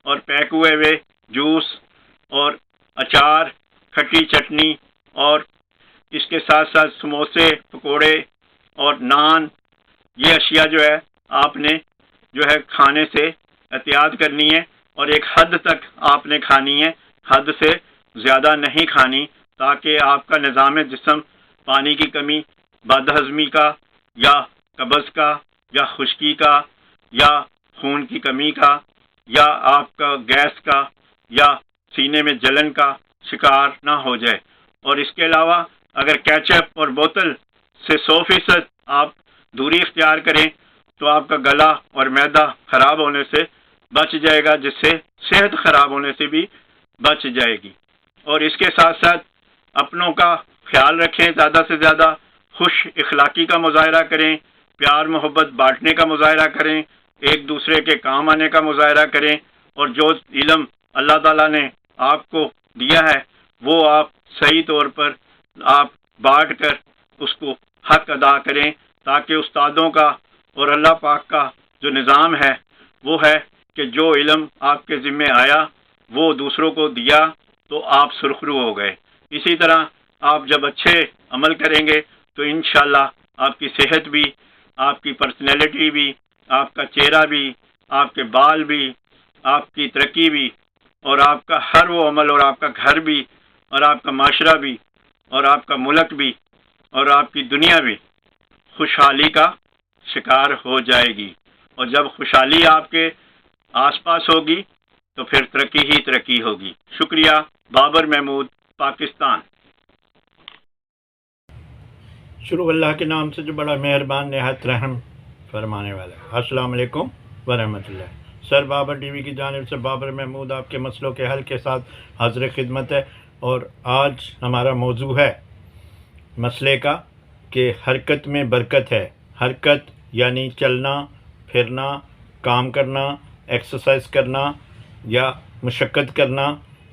اور پیک ہوئے جوس اور اچار، کھٹی چٹنی، اور اس کے ساتھ ساتھ سموسے، پکوڑے اور نان، یہ اشیاء جو ہے آپ نے جو ہے کھانے سے احتیاط کرنی ہے، اور ایک حد تک آپ نے کھانی ہے، حد سے زیادہ نہیں کھانی، تاکہ آپ کا نظام جسم پانی کی کمی، بد ہضمی کا یا قبض کا یا خشکی کا یا خون کی کمی کا یا آپ کا گیس کا یا سینے میں جلن کا شکار نہ ہو جائے. اور اس کے علاوہ اگر کیچپ اور بوتل سے 100% آپ دوری اختیار کریں تو آپ کا گلا اور معدہ خراب ہونے سے بچ جائے گا، جس سے صحت خراب ہونے سے بھی بچ جائے گی. اور اس کے ساتھ ساتھ اپنوں کا خیال رکھیں، زیادہ سے زیادہ خوش اخلاقی کا مظاہرہ کریں، پیار محبت بانٹنے کا مظاہرہ کریں، ایک دوسرے کے کام آنے کا مظاہرہ کریں، اور جو علم اللہ تعالیٰ نے آپ کو دیا ہے وہ آپ صحیح طور پر آپ بانٹ کر اس کو حق ادا کریں، تاکہ استادوں کا اور اللہ پاک کا جو نظام ہے وہ ہے کہ جو علم آپ کے ذمہ آیا وہ دوسروں کو دیا تو آپ سرخرو ہو گئے. اسی طرح آپ جب اچھے عمل کریں گے تو انشاءاللہ آپ کی صحت بھی، آپ کی پرسنالٹی بھی، آپ کا چہرہ بھی، آپ کے بال بھی، آپ کی ترقی بھی، اور آپ کا ہر وہ عمل اور آپ کا گھر بھی اور آپ کا معاشرہ بھی اور آپ کا ملک بھی اور آپ کی دنیا بھی خوشحالی کا شکار ہو جائے گی. اور جب خوشحالی آپ کے آس پاس ہوگی تو پھر ترقی ہی ترقی ہوگی. شکریہ. بابر محمود، پاکستان. شروع اللہ کے نام سے جو بڑا مہربان نہایت رحم فرمانے والا ہے. السلام علیکم ورحمۃ اللہ. سر بابر ٹی وی کی جانب سے بابر محمود آپ کے مسئلوں کے حل کے ساتھ حاضر خدمت ہے. اور آج ہمارا موضوع ہے مسئلے کا کہ حرکت میں برکت ہے. حرکت یعنی چلنا پھرنا، کام کرنا، ایکسرسائز کرنا یا مشقت کرنا،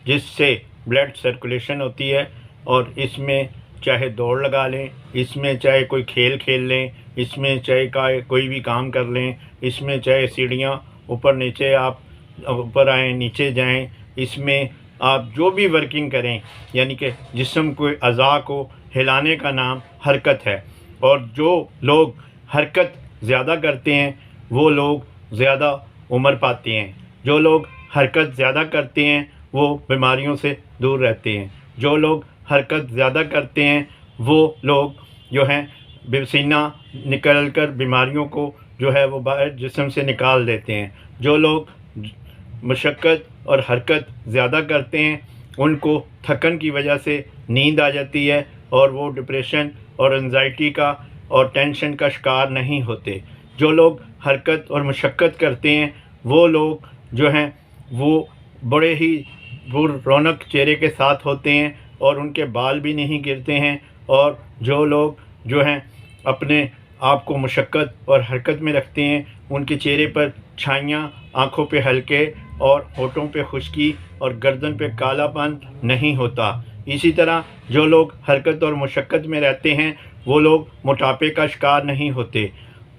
جس سے بلڈ سرکولیشن ہوتی ہے. اور اس میں چاہے دوڑ لگا لیں، اس میں چاہے کوئی کھیل کھیل لیں، اس میں چاہے کوئی بھی کام کر لیں، اس میں چاہے سیڑھیاں اوپر نیچے آپ اوپر آئیں نیچے جائیں، اس میں آپ جو بھی ورکنگ کریں، یعنی کہ جسم کو اعضاء کو ہلانے کا نام حرکت ہے۔ اور جو لوگ حرکت زیادہ کرتے ہیں وہ لوگ زیادہ عمر پاتے ہیں، جو لوگ حرکت زیادہ کرتے ہیں وہ بیماریوں سے دور رہتے ہیں، جو لوگ حرکت زیادہ کرتے ہیں وہ لوگ جو ہیں پسینہ نکل کر بیماریوں کو جو ہے وہ باہر جسم سے نکال دیتے ہیں۔ جو لوگ مشقت اور حرکت زیادہ کرتے ہیں ان کو تھکن کی وجہ سے نیند آ جاتی ہے اور وہ ڈپریشن اور انزائٹی کا اور ٹینشن کا شکار نہیں ہوتے۔ جو لوگ حرکت اور مشقت کرتے ہیں وہ لوگ جو ہیں وہ بڑے ہی رونق چہرے کے ساتھ ہوتے ہیں اور ان کے بال بھی نہیں گرتے ہیں، اور جو لوگ جو ہیں اپنے آپ کو مشقت اور حرکت میں رکھتے ہیں ان کے چہرے پر چھائیاں، آنکھوں پہ ہلکے اور ہونٹوں پہ خشکی اور گردن پہ کالا پن نہیں ہوتا۔ اسی طرح جو لوگ حرکت اور مشقت میں رہتے ہیں وہ لوگ موٹاپے کا شکار نہیں ہوتے۔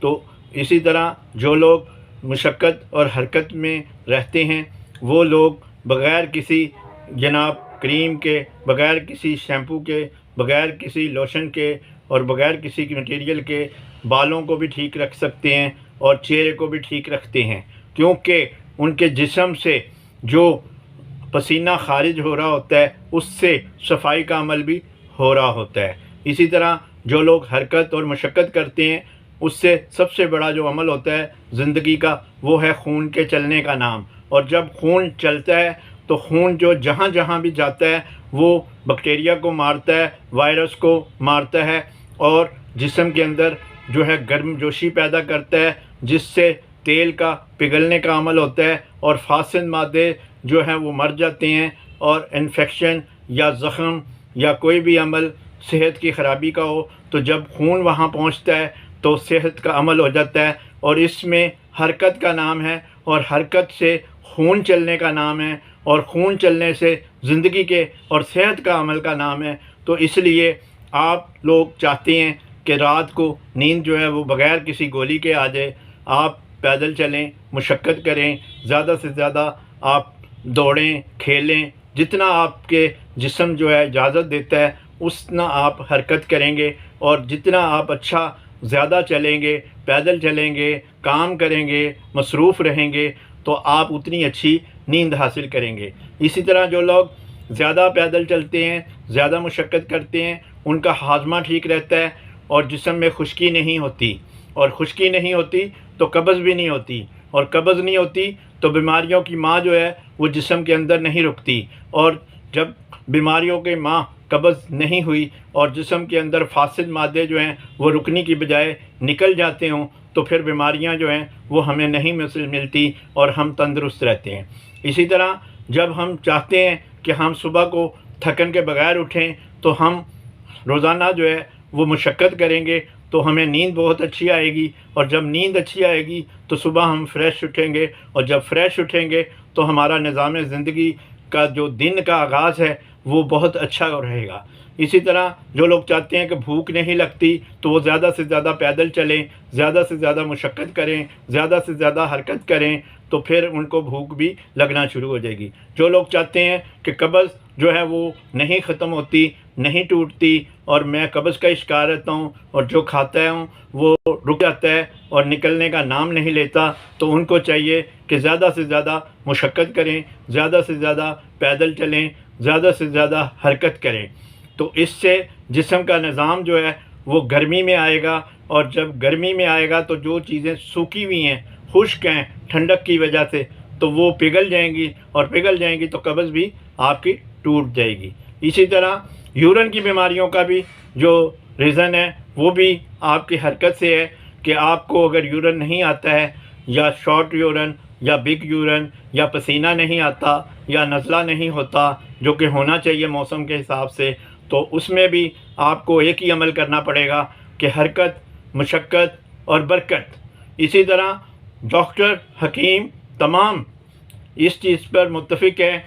تو اسی طرح جو لوگ مشقت اور حرکت میں رہتے ہیں وہ لوگ بغیر کسی جناب کریم کے، بغیر کسی شیمپو کے، بغیر کسی لوشن کے اور بغیر کسی مٹیریل کے بالوں کو بھی ٹھیک رکھ سکتے ہیں اور چہرے کو بھی ٹھیک رکھتے ہیں، کیونکہ ان کے جسم سے جو پسینہ خارج ہو رہا ہوتا ہے اس سے صفائی کا عمل بھی ہو رہا ہوتا ہے۔ اسی طرح جو لوگ حرکت اور مشقت کرتے ہیں اس سے سب سے بڑا جو عمل ہوتا ہے زندگی کا وہ ہے خون کے چلنے کا نام، اور جب خون چلتا ہے تو خون جو جہاں جہاں بھی جاتا ہے وہ بیکٹیریا کو مارتا ہے، وائرس کو مارتا ہے اور جسم کے اندر جو ہے گرم جوشی پیدا کرتا ہے، جس سے تیل کا پگھلنے کا عمل ہوتا ہے اور فاسد مادے جو ہیں وہ مر جاتے ہیں، اور انفیکشن یا زخم یا کوئی بھی عمل صحت کی خرابی کا ہو تو جب خون وہاں پہنچتا ہے تو صحت کا عمل ہو جاتا ہے، اور اس میں حرکت کا نام ہے، اور حرکت سے خون چلنے کا نام ہے، اور خون چلنے سے زندگی کے اور صحت کا عمل کا نام ہے۔ تو اس لیے آپ لوگ چاہتے ہیں کہ رات کو نیند جو ہے وہ بغیر کسی گولی کے آ جائے، آپ پیدل چلیں، مشقت کریں، زیادہ سے زیادہ آپ دوڑیں، کھیلیں، جتنا آپ کے جسم جو ہے اجازت دیتا ہے اتنا آپ حرکت کریں گے، اور جتنا آپ اچھا زیادہ چلیں گے، پیدل چلیں گے، کام کریں گے، مصروف رہیں گے تو آپ اتنی اچھی نیند حاصل کریں گے۔ اسی طرح جو لوگ زیادہ پیدل چلتے ہیں، زیادہ مشقت کرتے ہیں، ان کا ہاضمہ ٹھیک رہتا ہے اور جسم میں خشکی نہیں ہوتی، اور خشکی نہیں ہوتی تو قبض بھی نہیں ہوتی، اور قبض نہیں ہوتی تو بیماریوں کی ماں جو ہے وہ جسم کے اندر نہیں رکتی، اور جب بیماریوں کی ماں قبض نہیں ہوئی اور جسم کے اندر فاسد مادے جو ہیں وہ رکنے کی بجائے نکل جاتے ہوں تو پھر بیماریاں جو ہیں وہ ہمیں نہیں ملتی اور ہم تندرست رہتے ہیں۔ اسی طرح جب ہم چاہتے ہیں کہ ہم صبح کو تھکن کے بغیر اٹھیں تو ہم روزانہ جو ہے وہ مشقت کریں گے تو ہمیں نیند بہت اچھی آئے گی، اور جب نیند اچھی آئے گی تو صبح ہم فریش اٹھیں گے، اور جب فریش اٹھیں گے تو ہمارا نظام زندگی کا جو دن کا آغاز ہے وہ بہت اچھا رہے گا۔ اسی طرح جو لوگ چاہتے ہیں کہ بھوک نہیں لگتی تو وہ زیادہ سے زیادہ پیدل چلیں، زیادہ سے زیادہ مشقت کریں، زیادہ سے زیادہ حرکت کریں تو پھر ان کو بھوک بھی لگنا شروع ہو جائے گی۔ جو لوگ چاہتے ہیں کہ قبض جو ہے وہ نہیں ختم ہوتی، نہیں ٹوٹتی، اور میں قبض کا شکار رہتا ہوں اور جو کھاتا ہوں وہ رک جاتا ہے اور نکلنے کا نام نہیں لیتا، تو ان کو چاہیے کہ زیادہ سے زیادہ مشقت کریں، زیادہ سے زیادہ پیدل چلیں، زیادہ سے زیادہ حرکت کریں، تو اس سے جسم کا نظام جو ہے وہ گرمی میں آئے گا، اور جب گرمی میں آئے گا تو جو چیزیں سوکھی ہوئی ہیں، خشک ہیں ٹھنڈک کی وجہ سے، تو وہ پگھل جائیں گی، اور پگھل جائیں گی تو قبض بھی آپ کی ٹوٹ جائے گی۔ اسی طرح یورین کی بیماریوں کا بھی جو ریزن ہے وہ بھی آپ کی حرکت سے ہے، کہ آپ کو اگر یورین نہیں آتا ہے، یا شارٹ یورین یا بگ یورین، یا پسینہ نہیں آتا، یا نزلہ نہیں ہوتا جو کہ ہونا چاہیے موسم کے حساب سے، تو اس میں بھی آپ کو ایک ہی عمل کرنا پڑے گا کہ حرکت، مشقت اور برکت۔ اسی طرح ڈاکٹر، حکیم تمام اس چیز پر متفق ہیں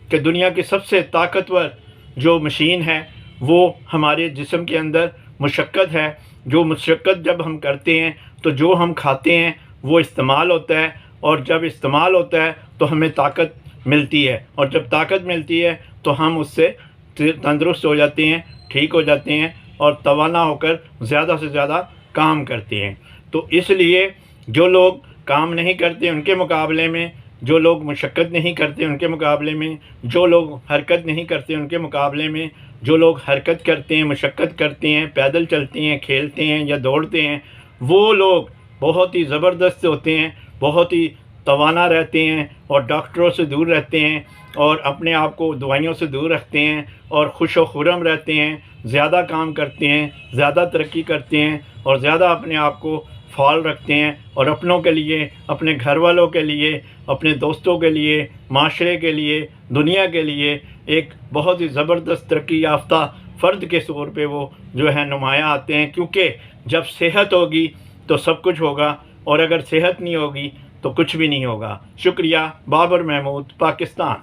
کہ دنیا کی سب سے طاقتور جو مشین ہے وہ ہمارے جسم کے اندر مشقت ہے۔ جو مشقت جب ہم کرتے ہیں تو جو ہم کھاتے ہیں وہ استعمال ہوتا ہے، اور جب استعمال ہوتا ہے تو ہمیں طاقت ملتی ہے، اور جب طاقت ملتی ہے تو ہم اس سے تندرست ہو جاتے ہیں، ٹھیک ہو جاتے ہیں اور توانا ہو کر زیادہ سے زیادہ کام کرتے ہیں۔ تو اس لیے جو لوگ کام نہیں کرتے ان کے مقابلے میں، جو لوگ مشقت نہیں کرتے ان کے مقابلے میں، جو لوگ حرکت نہیں کرتے ان کے مقابلے میں، جو لوگ حرکت کرتے ہیں، مشقت کرتے ہیں، پیدل چلتے ہیں، کھیلتے ہیں یا دوڑتے ہیں، وہ لوگ بہت ہی زبردست ہوتے ہیں، بہت ہی توانا رہتے ہیں اور ڈاکٹروں سے دور رہتے ہیں اور اپنے آپ کو دوائیوں سے دور رکھتے ہیں اور خوش و خرم رہتے ہیں، زیادہ کام کرتے ہیں، زیادہ ترقی کرتے ہیں اور زیادہ اپنے آپ کو فعال رکھتے ہیں، اور اپنوں کے لیے، اپنے گھر والوں کے لیے، اپنے دوستوں کے لیے، معاشرے کے لیے، دنیا کے لیے ایک بہت ہی زبردست ترقی یافتہ فرد کے طور پہ وہ جو ہے نمایاں آتے ہیں، کیونکہ جب صحت ہوگی تو سب کچھ ہوگا، اور اگر صحت نہیں ہوگی تو کچھ بھی نہیں ہوگا۔ شکریہ۔ بابر محمود، پاکستان۔